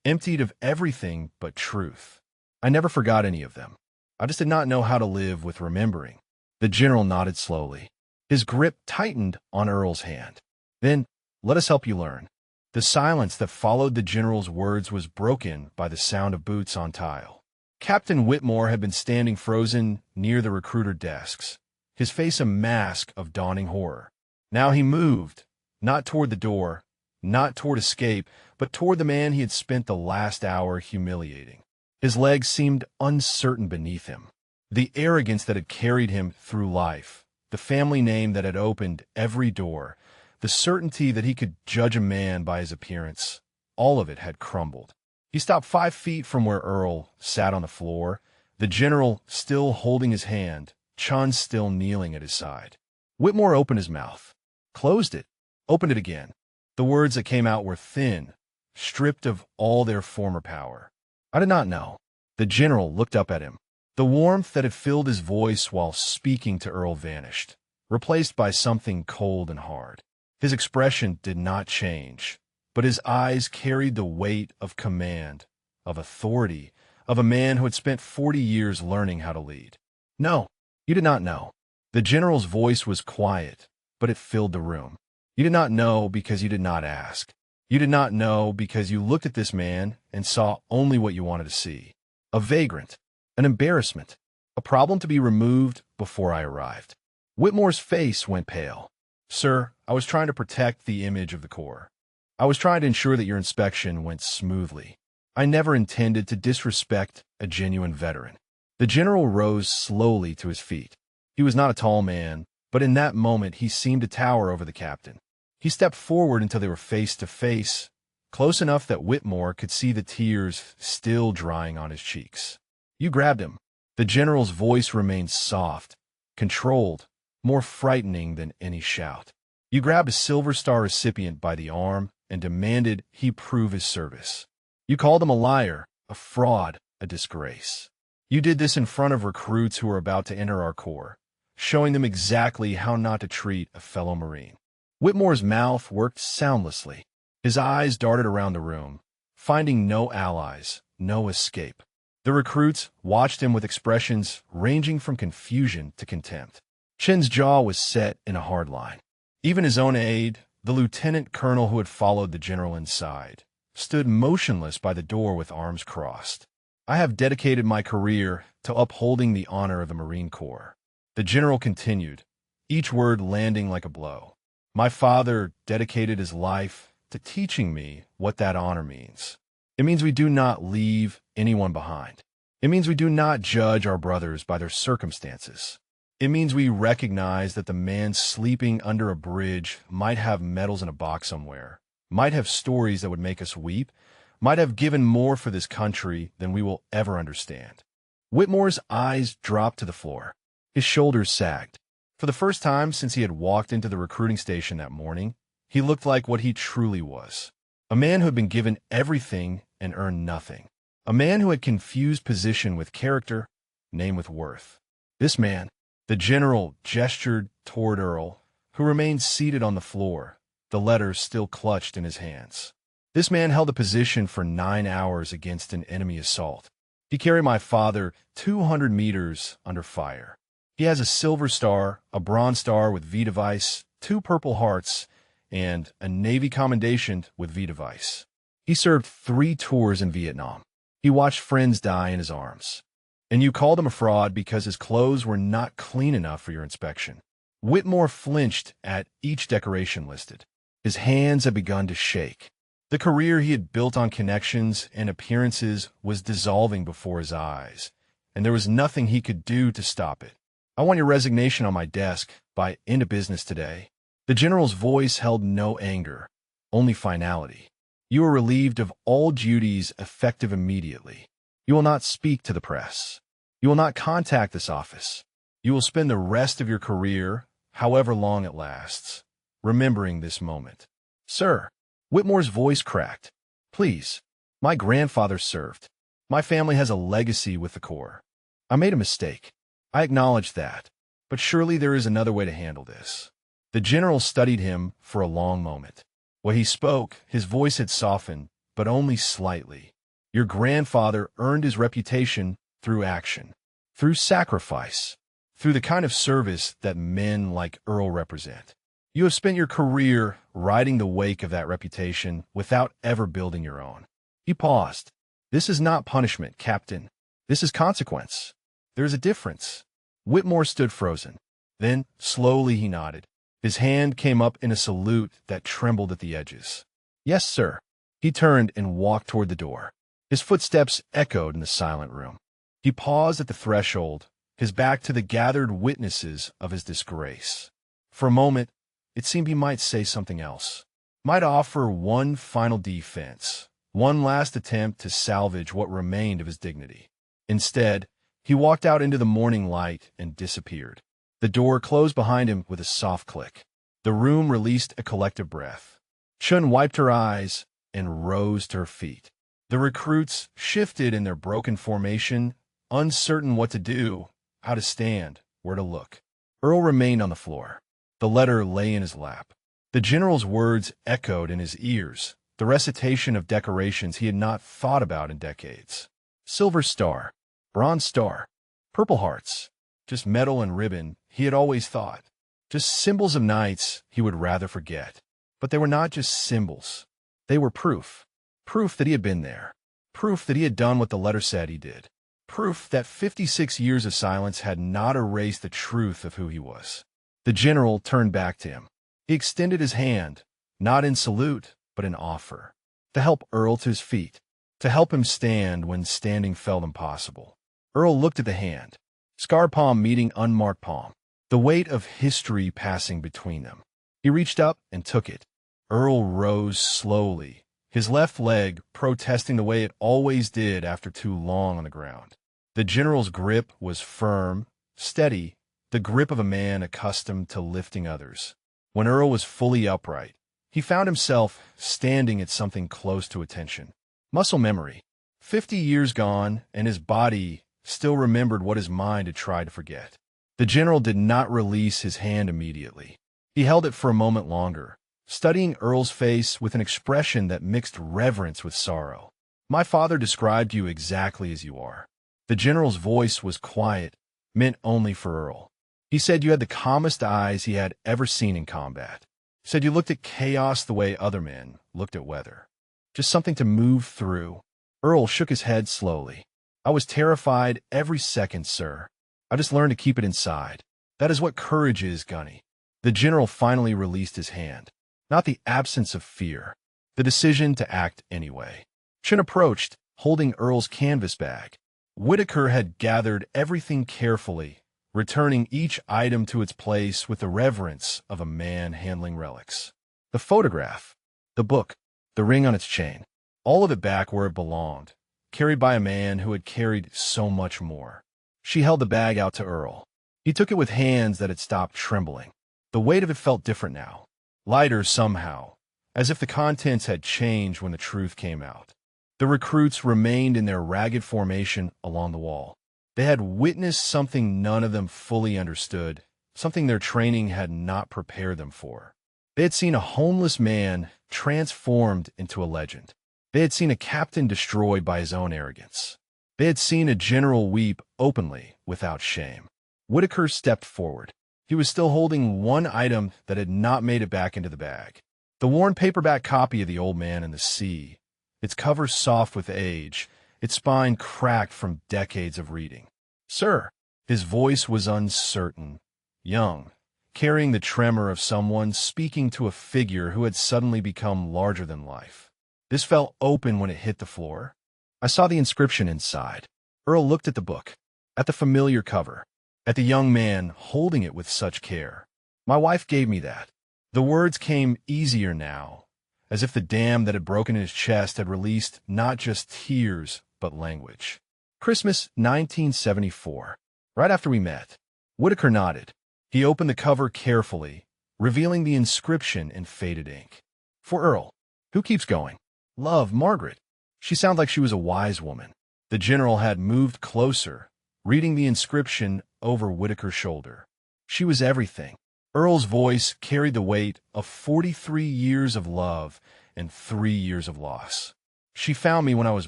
emptied of everything but truth. I never forgot any of them. I just did not know how to live with remembering. The general nodded slowly. His grip tightened on Earl's hand. Then, let us help you learn. The silence that followed the general's words was broken by the sound of boots on tile. Captain Whitmore had been standing frozen near the recruiter desks, his face a mask of dawning horror. Now he moved, not toward the door, not toward escape, but toward the man he had spent the last hour humiliating. His legs seemed uncertain beneath him. The arrogance that had carried him through life, the family name that had opened every door, the certainty that he could judge a man by his appearance, all of it had crumbled. He stopped 5 feet from where Earl sat on the floor, the general still holding his hand, Chun still kneeling at his side. Whitmore opened his mouth, closed it, opened it again. The words that came out were thin, stripped of all their former power. I did not know. The general looked up at him. The warmth that had filled his voice while speaking to Earl vanished, replaced by something cold and hard. His expression did not change, but his eyes carried the weight of command, of authority, of a man who had spent 40 years learning how to lead. No, you did not know. The general's voice was quiet, but it filled the room. You did not know because you did not ask. You did not know because you looked at this man and saw only what you wanted to see. A vagrant, an embarrassment, a problem to be removed before I arrived. Whitmore's face went pale. Sir, I was trying to protect the image of the Corps. I was trying to ensure that your inspection went smoothly. I never intended to disrespect a genuine veteran. The general rose slowly to his feet. He was not a tall man, but in that moment he seemed to tower over the captain. He stepped forward until they were face to face, close enough that Whitmore could see the tears still drying on his cheeks. You grabbed him. The general's voice remained soft, controlled, more frightening than any shout. You grabbed a Silver Star recipient by the arm and demanded he prove his service. You called him a liar, a fraud, a disgrace. You did this in front of recruits who were about to enter our Corps, showing them exactly how not to treat a fellow Marine. Whitmore's mouth worked soundlessly. His eyes darted around the room, finding no allies, no escape. The recruits watched him with expressions ranging from confusion to contempt. Chin's jaw was set in a hard line. Even his own aide, the lieutenant colonel who had followed the general inside, stood motionless by the door with arms crossed. I have dedicated my career to upholding the honor of the Marine Corps. The general continued, each word landing like a blow. My father dedicated his life to teaching me what that honor means. It means we do not leave anyone behind. It means we do not judge our brothers by their circumstances. It means we recognize that the man sleeping under a bridge might have medals in a box somewhere, might have stories that would make us weep, might have given more for this country than we will ever understand. Whitmore's eyes dropped to the floor. His shoulders sagged. For the first time since he had walked into the recruiting station that morning, he looked like what he truly was. A man who had been given everything and earned nothing. A man who had confused position with character, name with worth. This man, the general gestured toward Earl, who remained seated on the floor, the letters still clutched in his hands. This man held a position for 9 hours against an enemy assault. He carried my father 200 meters under fire. He has a Silver Star, a Bronze Star with V device, 2 Purple Hearts, and a Navy Commendation with V device. He served 3 tours in Vietnam. He watched friends die in his arms. And you called him a fraud because his clothes were not clean enough for your inspection. Whitmore flinched at each decoration listed. His hands had begun to shake. The career he had built on connections and appearances was dissolving before his eyes, and there was nothing he could do to stop it. I want your resignation on my desk by end of business today. The general's voice held no anger, only finality. You are relieved of all duties effective immediately. You will not speak to the press. You will not contact this office. You will spend the rest of your career, however long it lasts, remembering this moment. Sir, Whitmore's voice cracked. Please, my grandfather served. My family has a legacy with the Corps. I made a mistake. I acknowledge that, but surely there is another way to handle this. The general studied him for a long moment. When he spoke, his voice had softened, but only slightly. Your grandfather earned his reputation through action, through sacrifice, through the kind of service that men like Earl represent. You have spent your career riding the wake of that reputation without ever building your own. He paused. This is not punishment, Captain. This is consequence. There is a difference. Whitmore stood frozen. Then, slowly he nodded. His hand came up in a salute that trembled at the edges. Yes, sir. He turned and walked toward the door. His footsteps echoed in the silent room. He paused at the threshold, his back to the gathered witnesses of his disgrace. For a moment, it seemed he might say something else, might offer one final defense, one last attempt to salvage what remained of his dignity. Instead, he walked out into the morning light and disappeared. The door closed behind him with a soft click. The room released a collective breath. Chun wiped her eyes and rose to her feet. The recruits shifted in their broken formation, uncertain what to do, how to stand, where to look. Earl remained on the floor. The letter lay in his lap. The general's words echoed in his ears, the recitation of decorations he had not thought about in decades. Silver star, bronze star, purple hearts, just metal and ribbon, he had always thought. Just symbols of knights he would rather forget. But they were not just symbols. They were proof. Proof that he had been there. Proof that he had done what the letter said he did. Proof that 56 years of silence had not erased the truth of who he was. The general turned back to him. He extended his hand, not in salute, but in offer, to help Earl to his feet, to help him stand when standing felt impossible. Earl looked at the hand, scar palm meeting unmarked palm, the weight of history passing between them. He reached up and took it. Earl rose slowly, his left leg protesting the way it always did after too long on the ground. The general's grip was firm, steady, the grip of a man accustomed to lifting others. When Earl was fully upright, he found himself standing at something close to attention. Muscle memory. 50 years gone, and his body still remembered what his mind had tried to forget. The general did not release his hand immediately. He held it for a moment longer, studying Earl's face with an expression that mixed reverence with sorrow. "My father described you exactly as you are." The general's voice was quiet, meant only for Earl. He said you had the calmest eyes he had ever seen in combat. He said you looked at chaos the way other men looked at weather. Just something to move through. Earl shook his head slowly. "I was terrified every second, sir. I just learned to keep it inside. That is what courage is, Gunny." The general finally released his hand. Not the absence of fear, the decision to act anyway. Chun approached, holding Earl's canvas bag. Whitaker had gathered everything carefully, returning each item to its place with the reverence of a man handling relics. The photograph, the book, the ring on its chain, all of it back where it belonged, carried by a man who had carried so much more. She held the bag out to Earl. He took it with hands that had stopped trembling. The weight of it felt different now, lighter somehow, as if the contents had changed when the truth came out. The recruits remained in their ragged formation along the wall. They had witnessed something none of them fully understood, something their training had not prepared them for. They had seen a homeless man transformed into a legend. They had seen a captain destroyed by his own arrogance. They had seen a general weep openly, without shame. Whitaker stepped forward. He was still holding one item that had not made it back into the bag. The worn paperback copy of The Old Man and the Sea, its cover soft with age, its spine cracked from decades of reading. "Sir," his voice was uncertain, young, carrying the tremor of someone speaking to a figure who had suddenly become larger than life. This fell open when it hit the floor. I saw the inscription inside. Earl looked at the book, at the familiar cover, at the young man holding it with such care. "My wife gave me that." The words came easier now, as if the dam that had broken in his chest had released not just tears, but language. "Christmas 1974, right after we met." Whitaker nodded. He opened the cover carefully, revealing the inscription in faded ink. "For Earl, who keeps going. Love, Margaret." She sounded like she was a wise woman. The general had moved closer, reading the inscription over Whitaker's shoulder. She was everything. Earl's voice carried the weight of 43 years of love and 3 years of loss. "She found me when I was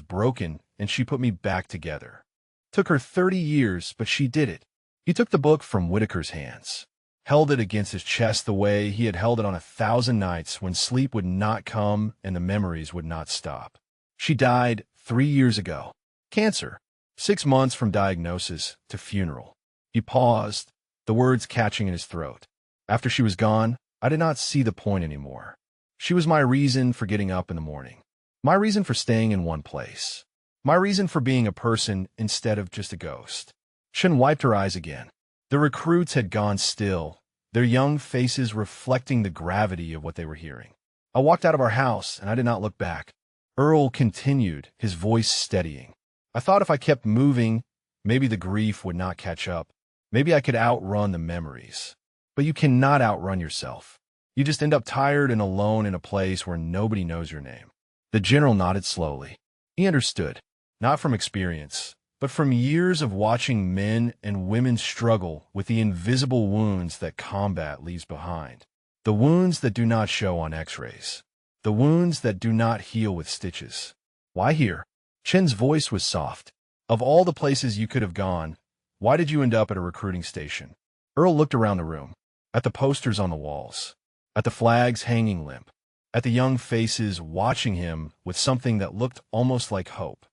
broken, and she put me back together. Took her 30 years, but she did it." He took the book from Whitaker's hands, held it against his chest the way he had held it on 1,000 nights when sleep would not come and the memories would not stop. "She died 3 years ago. Cancer. 6 months from diagnosis to funeral." He paused, the words catching in his throat. "After she was gone, I did not see the point anymore. She was my reason for getting up in the morning, my reason for staying in one place, my reason for being a person instead of just a ghost." Chun wiped her eyes again. The recruits had gone still, their young faces reflecting the gravity of what they were hearing. "I walked out of our house, and I did not look back." Earl continued, his voice steadying. "I thought if I kept moving, maybe the grief would not catch up. Maybe I could outrun the memories. But you cannot outrun yourself. You just end up tired and alone in a place where nobody knows your name. The general nodded slowly. He understood, not from experience, but from years of watching men and women struggle with the invisible wounds that combat leaves behind. The wounds that do not show on x-rays. The wounds that do not heal with stitches. Why here? Chen's voice was soft. Of all the places you could have gone, why did you end up at a recruiting station? Earl looked around the room, at the posters on the walls, at the flags hanging limp, at the young faces watching him with something that looked almost like hope.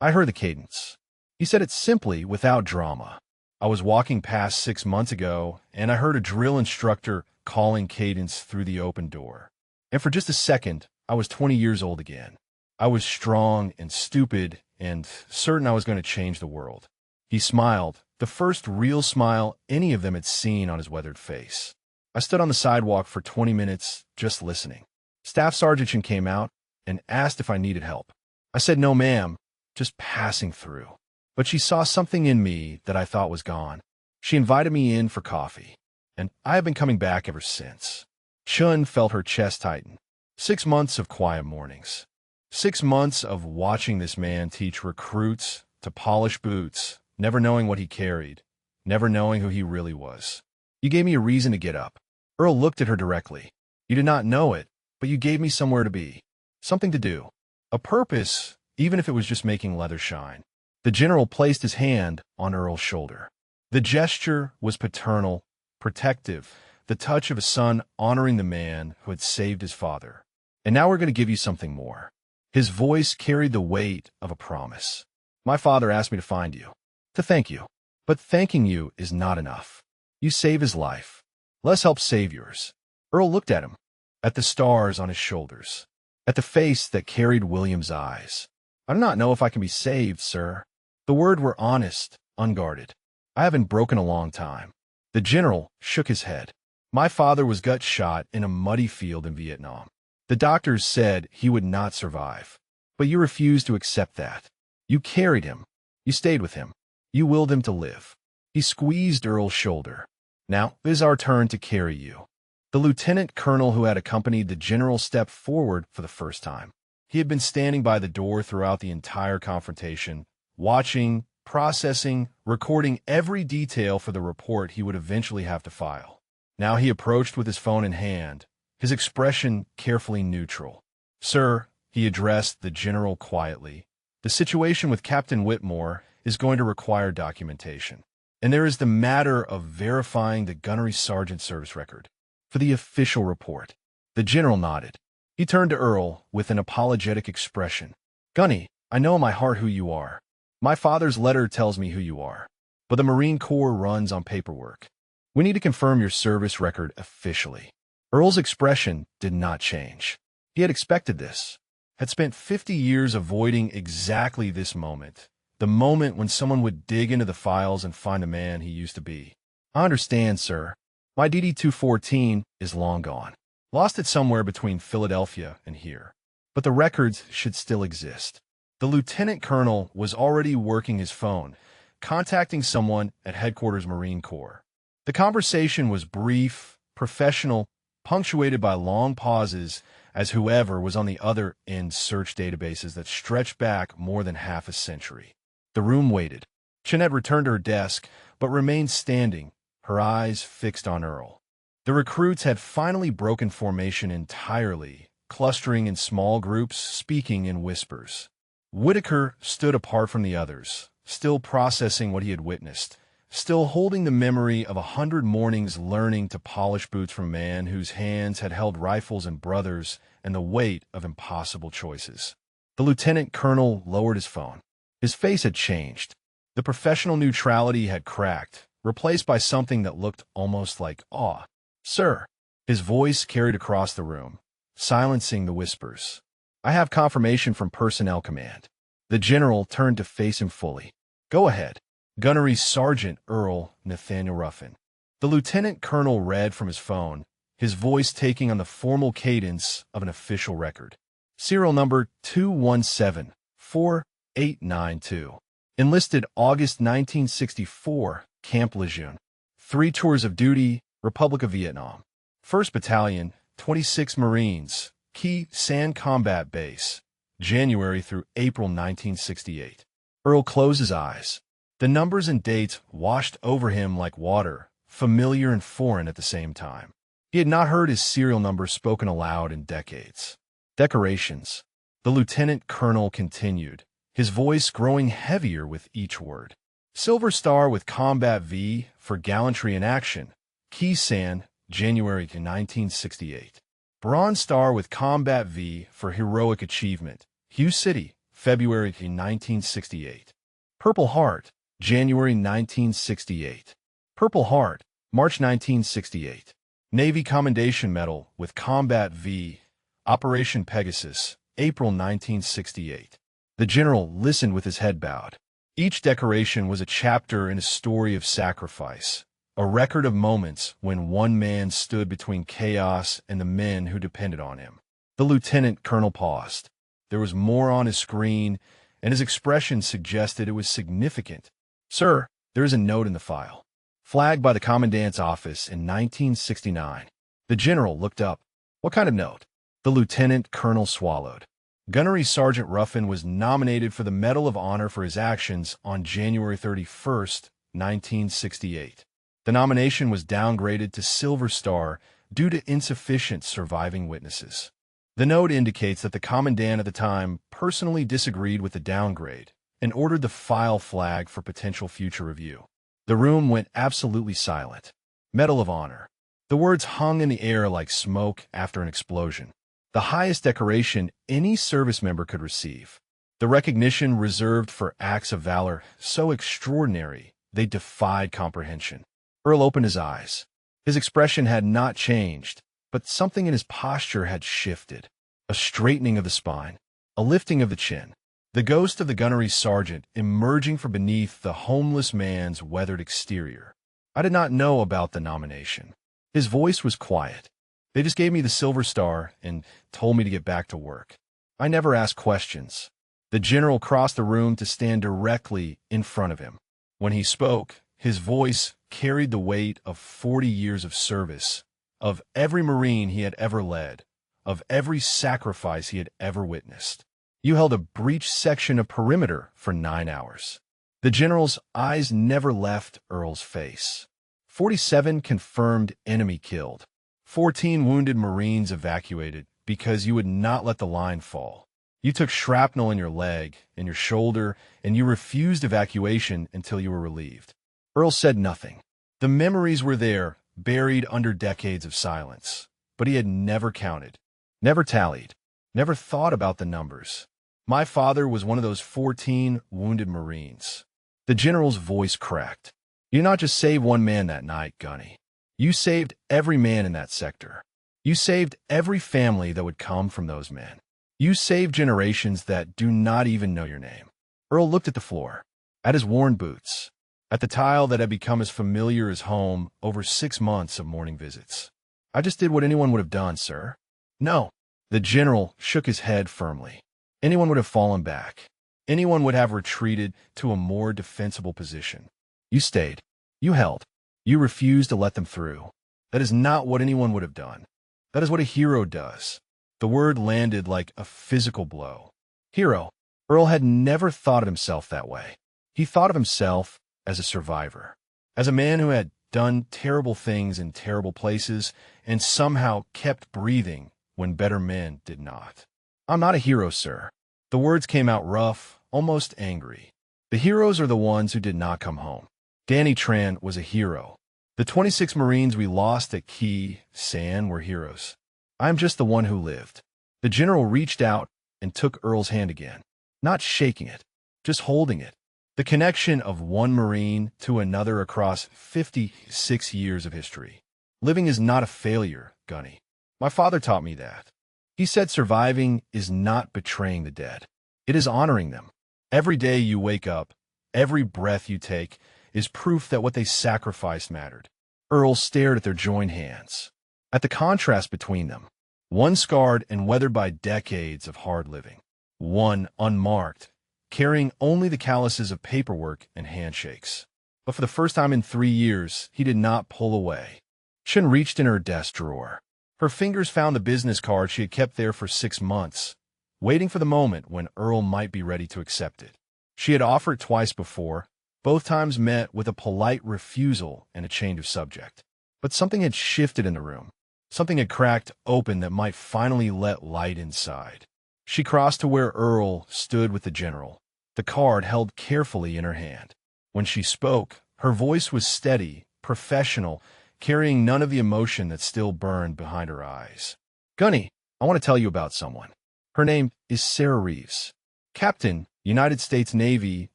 I heard the cadence. He said it simply, without drama. I was walking past 6 months ago, and I heard a drill instructor calling cadence through the open door. And for just a second, I was 20 years old again. I was strong and stupid and certain I was going to change the world. He smiled, the first real smile any of them had seen on his weathered face. I stood on the sidewalk for 20 minutes, just listening. Staff Sergeant Chen came out and asked if I needed help. I said, "No, ma'am, just passing through." But she saw something in me that I thought was gone. She invited me in for coffee, and I have been coming back ever since. Chun felt her chest tighten. 6 months of quiet mornings. 6 months of watching this man teach recruits to polish boots, never knowing what he carried, never knowing who he really was. You gave me a reason to get up. Earl looked at her directly. You did not know it, but you gave me somewhere to be, something to do, a purpose, even if it was just making leather shine. The general placed his hand on Earl's shoulder. The gesture was paternal, protective, the touch of a son honoring the man who had saved his father. And now we're going to give you something more. His voice carried the weight of a promise. My father asked me to find you, to thank you. But thanking you is not enough. You save his life. Let's help save yours. Earl looked at him, at the stars on his shoulders, at the face that carried William's eyes. I do not know if I can be saved, sir. The word were honest, unguarded. I haven't broken a long time. The general shook his head. My father was gut shot in a muddy field in Vietnam. The doctors said he would not survive. But you refused to accept that. You carried him. You stayed with him. You willed him to live. He squeezed Earl's shoulder. Now it is our turn to carry you. The lieutenant colonel who had accompanied the general stepped forward for the first time. He had been standing by the door throughout the entire confrontation, watching, processing, recording every detail for the report he would eventually have to file. Now he approached with his phone in hand, his expression carefully neutral. Sir, he addressed the general quietly, the situation with Captain Whitmore is going to require documentation. And there is the matter of verifying the gunnery sergeant service record for the official report. The general nodded. He turned to Earl with an apologetic expression. Gunny, I know in my heart who you are. My father's letter tells me who you are. But the Marine Corps runs on paperwork. We need to confirm your service record officially. Earl's expression did not change. He had expected this, had spent 50 years avoiding exactly this moment, the moment when someone would dig into the files and find the man he used to be. I understand, sir. My DD-214 is long gone. Lost it somewhere between Philadelphia and here. But the records should still exist. The lieutenant colonel was already working his phone, contacting someone at Headquarters Marine Corps. The conversation was brief, professional, punctuated by long pauses as whoever was on the other end searched databases that stretched back more than half a century. The room waited. Chenette returned to her desk, but remained standing, her eyes fixed on Earl. The recruits had finally broken formation entirely, clustering in small groups, speaking in whispers. Whitaker stood apart from the others, still processing what he had witnessed, still holding the memory of 100 mornings learning to polish boots from a man whose hands had held rifles and brothers and the weight of impossible choices. The lieutenant colonel lowered his phone. His face had changed. The professional neutrality had cracked, replaced by something that looked almost like awe. Sir, his voice carried across the room, silencing the whispers. I have confirmation from Personnel Command. The general turned to face him fully. Go ahead. Gunnery Sergeant Earl Nathaniel Ruffin. The lieutenant colonel read from his phone, his voice taking on the formal cadence of an official record. Serial number 2174892. Enlisted August 1964, Camp Lejeune. 3 tours of duty, Republic of Vietnam. 1st Battalion, 26 Marines, Khe Sanh Combat Base, January through April 1968. Earl closed his eyes. The numbers and dates washed over him like water, familiar and foreign at the same time. He had not heard his serial number spoken aloud in decades. Decorations. The lieutenant colonel continued, his voice growing heavier with each word. Silver Star with Combat V for gallantry in action, Khe Sanh, January 1968. Bronze Star with Combat V for heroic achievement, Hue City, February 1968. Purple Heart, January 1968. Purple Heart, March 1968. Navy Commendation Medal with Combat V, Operation Pegasus, April 1968. The general listened with his head bowed. Each decoration was a chapter in a story of sacrifice, a record of moments when one man stood between chaos and the men who depended on him. The lieutenant colonel paused. There was more on his screen, and his expression suggested it was significant. "Sir, there is a note in the file. Flagged by the commandant's office in 1969. The general looked up. "What kind of note?" The lieutenant colonel swallowed. Gunnery Sergeant Ruffin was nominated for the Medal of Honor for his actions on January 31st, 1968. The nomination was downgraded to Silver Star due to insufficient surviving witnesses. The note indicates that the commandant at the time personally disagreed with the downgrade and ordered the file flag for potential future review. The room went absolutely silent. Medal of Honor. The words hung in the air like smoke after an explosion. The highest decoration any service member could receive. The recognition reserved for acts of valor so extraordinary they defied comprehension. Earl opened his eyes. His expression had not changed, but something in his posture had shifted. A straightening of the spine, a lifting of the chin. The ghost of the gunnery sergeant emerging from beneath the homeless man's weathered exterior. "I did not know about the nomination." His voice was quiet. "They just gave me the Silver Star and told me to get back to work. I never asked questions." The general crossed the room to stand directly in front of him. When he spoke, his voice carried the weight of 40 years of service, of every Marine he had ever led, of every sacrifice he had ever witnessed. "You held a breach section of perimeter for 9 hours." The general's eyes never left Earl's face. 47 confirmed enemy killed. 14 wounded Marines evacuated because you would not let the line fall. You took shrapnel in your leg, in your shoulder, and you refused evacuation until you were relieved. Earl said nothing. The memories were there, buried under decades of silence. But he had never counted, never tallied, never thought about the numbers. "My father was one of those 14 wounded Marines." The general's voice cracked. "You did not just save one man that night, Gunny. You saved every man in that sector. You saved every family that would come from those men. You saved generations that do not even know your name." Earl looked at the floor, at his worn boots, at the tile that had become as familiar as home over 6 months of morning visits. "I just did what anyone would have done, sir." "No." The general shook his head firmly. "Anyone would have fallen back. Anyone would have retreated to a more defensible position. You stayed. You held. You refused to let them through. That is not what anyone would have done. That is what a hero does." The word landed like a physical blow. Hero. Earl had never thought of himself that way. He thought of himself as a survivor, as a man who had done terrible things in terrible places and somehow kept breathing when better men did not. "I'm not a hero, sir." The words came out rough, almost angry. "The heroes are the ones who did not come home. Danny Tran was a hero. The 26 Marines we lost at Khe Sanh were heroes. I am just the one who lived." The general reached out and took Earl's hand again, not shaking it, just holding it. The connection of one Marine to another across 56 years of history. "Living is not a failure, Gunny. My father taught me that. He said surviving is not betraying the dead. It is honoring them. Every day you wake up, every breath you take, is proof that what they sacrificed mattered." Earl stared at their joined hands, at the contrast between them. One scarred and weathered by decades of hard living. One unmarked, carrying only the calluses of paperwork and handshakes. But for the first time in 3 years, he did not pull away. Chen reached in her desk drawer. Her fingers found the business card she had kept there for 6 months, waiting for the moment when Earl might be ready to accept it. She had offered twice before, both times met with a polite refusal and a change of subject. But something had shifted in the room. Something had cracked open that might finally let light inside. She crossed to where Earl stood with the general, the card held carefully in her hand. When she spoke, her voice was steady, professional, carrying none of the emotion that still burned behind her eyes. "Gunny, I want to tell you about someone. Her name is Sarah Reeves. Captain, United States Navy,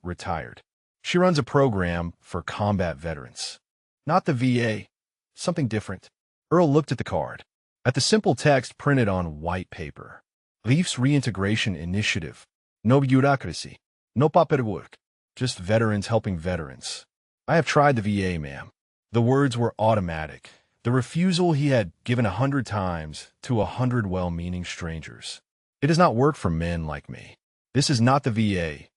retired. She runs a program for combat veterans. Not the VA, something different." Earl looked at the card, at the simple text printed on white paper. Reeves Reintegration Initiative. No bureaucracy. No paperwork. Just veterans helping veterans. "I have tried the VA, ma'am." The words were automatic. The refusal he had given 100 times to 100 well-meaning strangers. "It does not work for men like me. This is not the VA."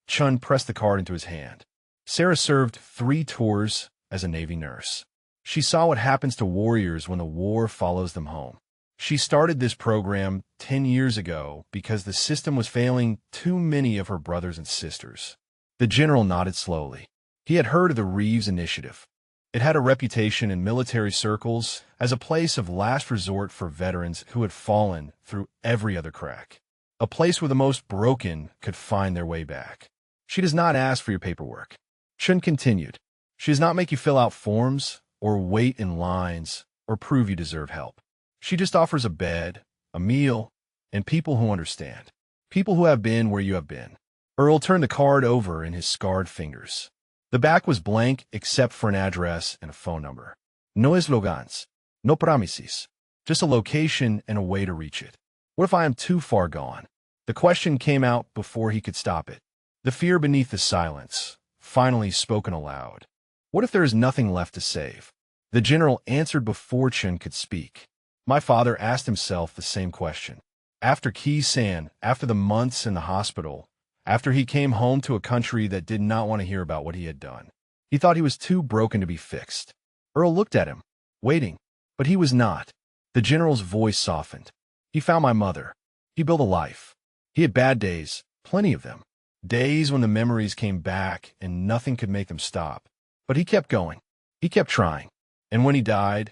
Chun pressed the card into his hand. Sarah served 3 tours as a Navy nurse. She saw what happens to warriors when the war follows them home. She started this program 10 years ago because the system was failing too many of her brothers and sisters. The general nodded slowly. He had heard of the Reeves Initiative. It had a reputation in military circles as a place of last resort for veterans who had fallen through every other crack. A place where the most broken could find their way back. "She does not ask for your paperwork." Chun continued. "She does not make you fill out forms or wait in lines or prove you deserve help. She just offers a bed, a meal, and people who understand. People who have been where you have been." Earl turned the card over in his scarred fingers. The back was blank except for an address and a phone number. No eslogans, no promises, just a location and a way to reach it. What if I am too far gone? The question came out before he could stop it. The fear beneath the silence, finally spoken aloud. What if there is nothing left to save? The general answered before Chun could speak. My father asked himself the same question. After Khe Sanh, after the months in the hospital, after he came home to a country that did not want to hear about what he had done. He thought he was too broken to be fixed. Earl looked at him, waiting, but he was not. The general's voice softened. "He found my mother. He built a life. He had bad days, plenty of them. Days when the memories came back and nothing could make them stop. But he kept going. He kept trying. And when he died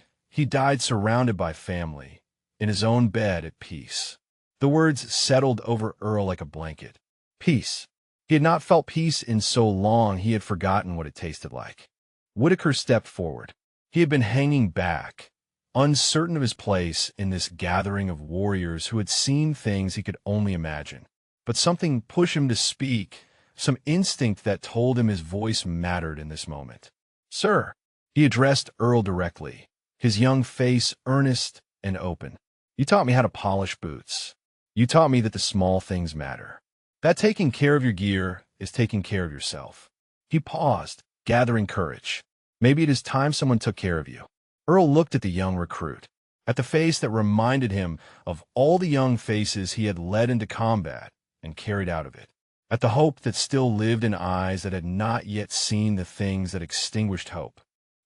surrounded by family, in his own bed at peace." The words settled over Earl like a blanket. Peace. He had not felt peace in so long he had forgotten what it tasted like. Whitaker stepped forward. He had been hanging back, uncertain of his place in this gathering of warriors who had seen things he could only imagine. But something pushed him to speak, some instinct that told him his voice mattered in this moment. "Sir," he addressed Earl directly, his young face earnest and open. "You taught me how to polish boots. You taught me that the small things matter. That taking care of your gear is taking care of yourself." He paused, gathering courage. "Maybe it is time someone took care of you." Earl looked at the young recruit, at the face that reminded him of all the young faces he had led into combat and carried out of it, at the hope that still lived in eyes that had not yet seen the things that extinguished hope.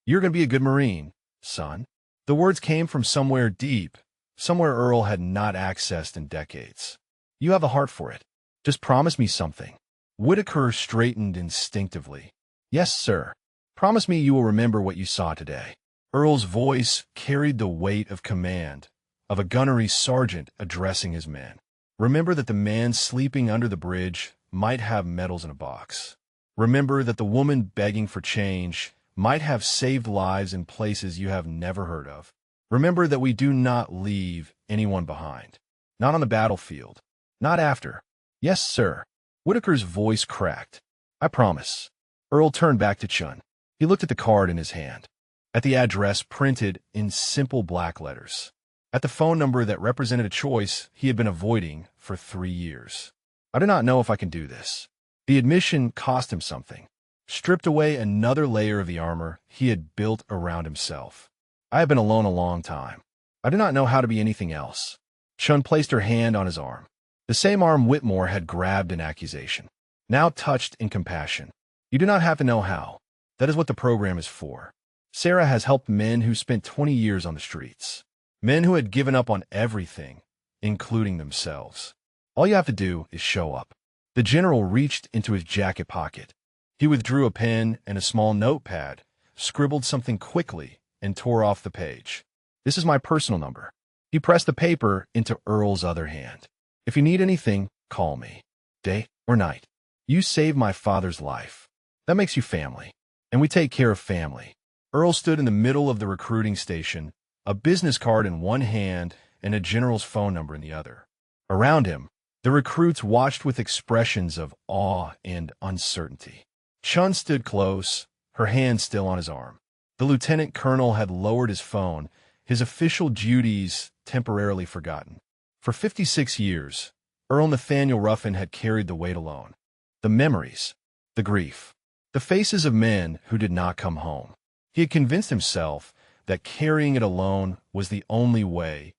"You're going to be a good Marine, son." The words came from somewhere deep, somewhere Earl had not accessed in decades. "You have a heart for it. Just promise me something." Whitaker straightened instinctively. "Yes, sir. Promise me you will remember what you saw today." Earl's voice carried the weight of command, of a gunnery sergeant addressing his men. "Remember that the man sleeping under the bridge might have medals in a box. Remember that the woman begging for change might have saved lives in places you have never heard of. Remember that we do not leave anyone behind. Not on the battlefield. Not after." "Yes, sir." Whitaker's voice cracked. "I promise." Earl turned back to Chun. He looked at the card in his hand, at the address printed in simple black letters, at the phone number that represented a choice he had been avoiding for 3 years. "I do not know if I can do this." The admission cost him something, stripped away another layer of the armor he had built around himself. "I have been alone a long time. I do not know how to be anything else." Chun placed her hand on his arm, the same arm Whitmore had grabbed in accusation, now touched in compassion. "You do not have to know how. That is what the program is for. Sarah has helped men who spent 20 years on the streets. Men who had given up on everything, including themselves. All you have to do is show up. The general reached into his jacket pocket. He withdrew a pen and a small notepad, scribbled something quickly, and tore off the page. This is my personal number. He pressed the paper into Earl's other hand. If you need anything, call me. Day or night. You saved my father's life. That makes you family. And we take care of family. Earl stood in the middle of the recruiting station, a business card in one hand and a general's phone number in the other. Around him, the recruits watched with expressions of awe and uncertainty. Chun stood close, her hand still on his arm. The lieutenant colonel had lowered his phone, his official duties temporarily forgotten. For 56 years, Earl Nathaniel Ruffin had carried the weight alone. The memories, the grief, the faces of men who did not come home. He had convinced himself that carrying it alone was the only way,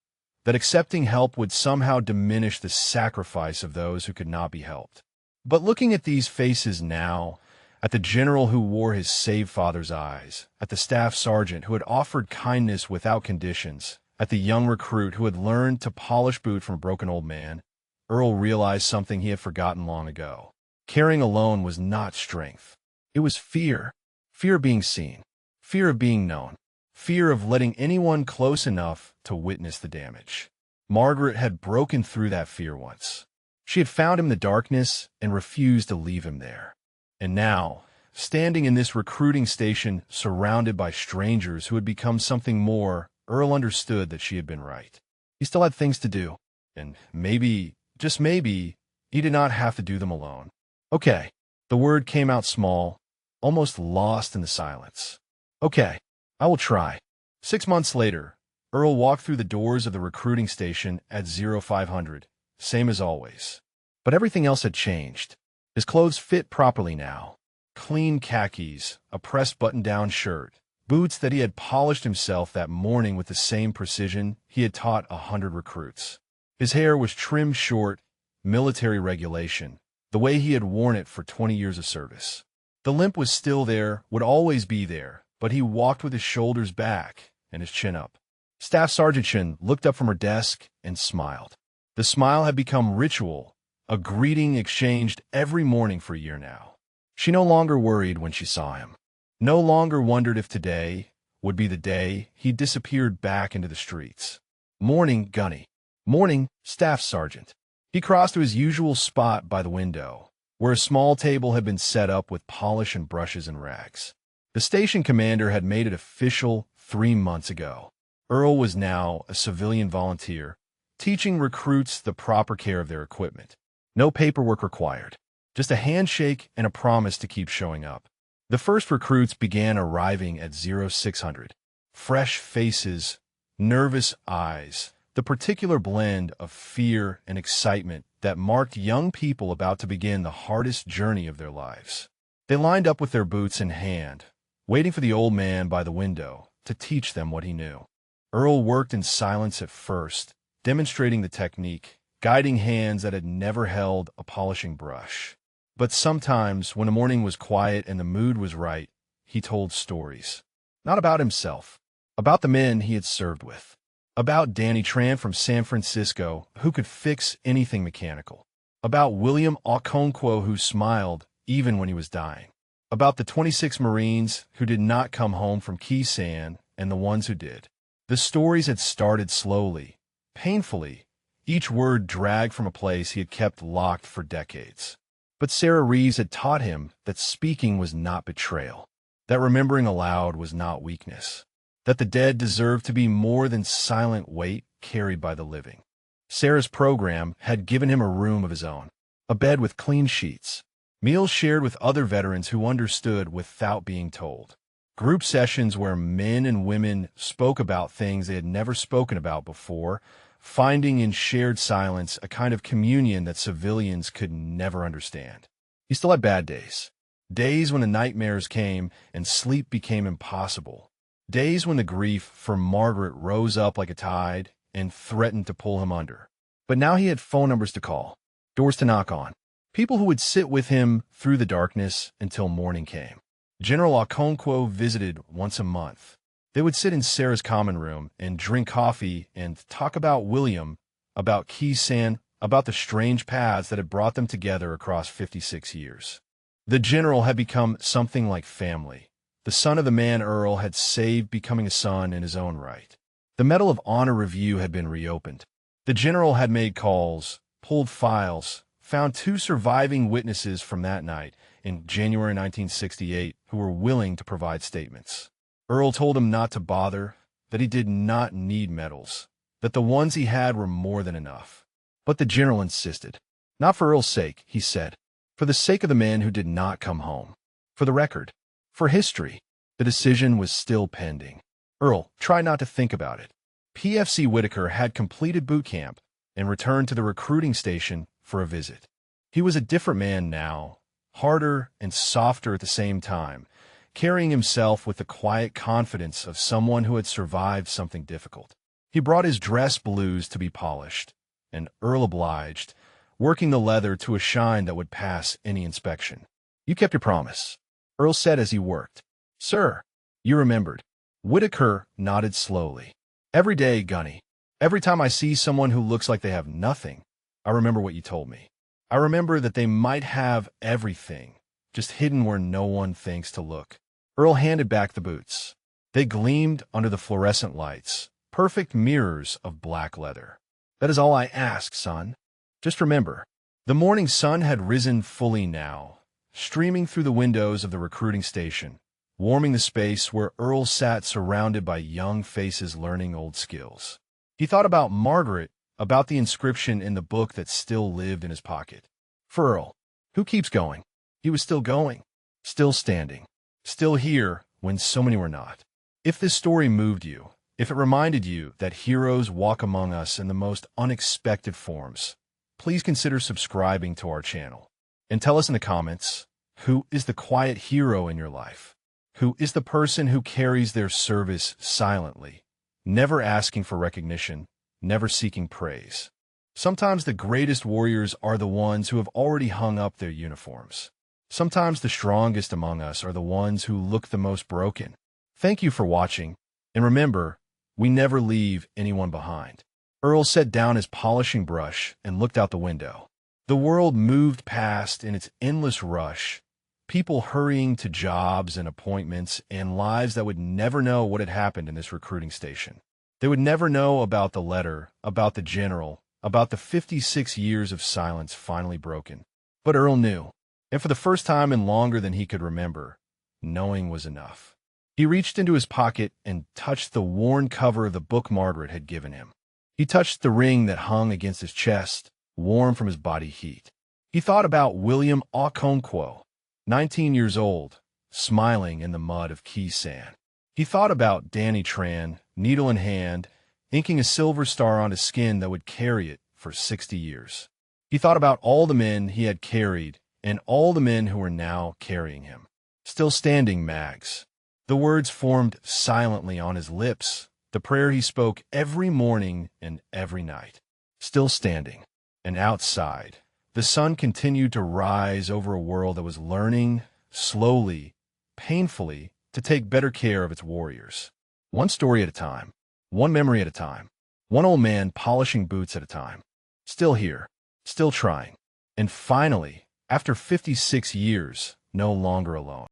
that accepting help would somehow diminish the sacrifice of those who could not be helped. But looking at these faces now, at the general who wore his saved father's eyes, at the staff sergeant who had offered kindness without conditions, at the young recruit who had learned to polish boot from a broken old man, Earl realized something he had forgotten long ago. Carrying alone was not strength. It was fear. Fear of being seen. Fear of being known. Fear of letting anyone close enough to witness the damage. Margaret had broken through that fear once. She had found him in the darkness and refused to leave him there. And now, standing in this recruiting station surrounded by strangers who had become something more, Earl understood that she had been right. He still had things to do, and maybe, just maybe, he did not have to do them alone. Okay. The word came out small, almost lost in the silence. Okay, I will try. 6 months later, Earl walked through the doors of the recruiting station at 0500, same as always. But everything else had changed. His clothes fit properly now. Clean khakis, a pressed button-down shirt, boots that he had polished himself that morning with the same precision he had taught 100 recruits. His hair was trimmed short, military regulation, the way he had worn it for 20 years of service. The limp was still there, would always be there, but he walked with his shoulders back and his chin up. Staff Sergeant Chen looked up from her desk and smiled. The smile had become ritual, a greeting exchanged every morning for a year now. She no longer worried when she saw him. No longer wondered if today would be the day he disappeared back into the streets. Morning, Gunny. Morning, Staff Sergeant. He crossed to his usual spot by the window, where a small table had been set up with polish and brushes and rags. The station commander had made it official 3 months ago. Earl was now a civilian volunteer, teaching recruits the proper care of their equipment. No paperwork required, just a handshake and a promise to keep showing up. The first recruits began arriving at 0600. Fresh faces, nervous eyes, the particular blend of fear and excitement that marked young people about to begin the hardest journey of their lives. They lined up with their boots in hand, waiting for the old man by the window to teach them what he knew. Earl worked in silence at first, demonstrating the technique, guiding hands that had never held a polishing brush. But sometimes, when the morning was quiet and the mood was right, he told stories. Not about himself, about the men he had served with. About Danny Tran from San Francisco, who could fix anything mechanical. About William Okonkwo, who smiled even when he was dying. About the 26 Marines who did not come home from Kisan and the ones who did. The stories had started slowly, painfully, each word dragged from a place he had kept locked for decades. But Sarah Reeves had taught him that speaking was not betrayal, that remembering aloud was not weakness, that the dead deserved to be more than silent weight carried by the living. Sarah's program had given him a room of his own, a bed with clean sheets, meals shared with other veterans who understood without being told, group sessions where men and women spoke about things they had never spoken about before, finding in shared silence a kind of communion that civilians could never understand. He still had bad days. Days when the nightmares came and sleep became impossible. Days when the grief for Margaret rose up like a tide and threatened to pull him under. But now he had phone numbers to call, doors to knock on, people who would sit with him through the darkness until morning came. General Okonkwo visited once a month. They would sit in Sarah's common room and drink coffee and talk about William, about Key Sand, about the strange paths that had brought them together across 56 years. The general had become something like family. The son of the man Earl had saved, becoming a son in his own right. The Medal of Honor review had been reopened. The general had made calls, pulled files, found 2 surviving witnesses from that night in January 1968 who were willing to provide statements. Earl told him not to bother, that he did not need medals, that the ones he had were more than enough. But the general insisted. Not for Earl's sake, he said. For the sake of the men who did not come home. For the record. For history. The decision was still pending. Earl tried not to think about it. PFC Whitaker had completed boot camp and returned to the recruiting station for a visit. He was a different man now, harder and softer at the same time, carrying himself with the quiet confidence of someone who had survived something difficult. He brought his dress blues to be polished, and Earl obliged, working the leather to a shine that would pass any inspection. You kept your promise, Earl said as he worked. Sir, you remembered. Whitaker nodded slowly. Every day, Gunny. Every time I see someone who looks like they have nothing, I remember what you told me. I remember that they might have everything, just hidden where no one thinks to look. Earl handed back the boots. They gleamed under the fluorescent lights, perfect mirrors of black leather. That is all I ask, son. Just remember, the morning sun had risen fully now, streaming through the windows of the recruiting station, warming the space where Earl sat surrounded by young faces learning old skills. He thought about Margaret, about the inscription in the book that still lived in his pocket. For Earl, who keeps going? He was still going, still standing, still here when so many were not. If this story moved you, if it reminded you that heroes walk among us in the most unexpected forms, please consider subscribing to our channel. And tell us in the comments, who is the quiet hero in your life? Who is the person who carries their service silently, never asking for recognition, never seeking praise? Sometimes the greatest warriors are the ones who have already hung up their uniforms. Sometimes the strongest among us are the ones who look the most broken. Thank you for watching, and remember, we never leave anyone behind. Earl set down his polishing brush and looked out the window. The world moved past in its endless rush, people hurrying to jobs and appointments and lives that would never know what had happened in this recruiting station. They would never know about the letter, about the general, about the 56 years of silence finally broken. But Earl knew, and for the first time in longer than he could remember, knowing was enough. He reached into his pocket and touched the worn cover of the book Margaret had given him. He touched the ring that hung against his chest, warm from his body heat. He thought about William Okonkwo, 19 years old, smiling in the mud of Key Sand. He thought about Danny Tran, needle in hand, inking a silver star on his skin that would carry it for 60 years. He thought about all the men he had carried and all the men who were now carrying him. Still standing, Mags. The words formed silently on his lips, the prayer he spoke every morning and every night. Still standing. And outside, the sun continued to rise over a world that was learning, slowly, painfully, to take better care of its warriors. One story at a time, one memory at a time, one old man polishing boots at a time. Still here, still trying. And finally, after 56 years, no longer alone.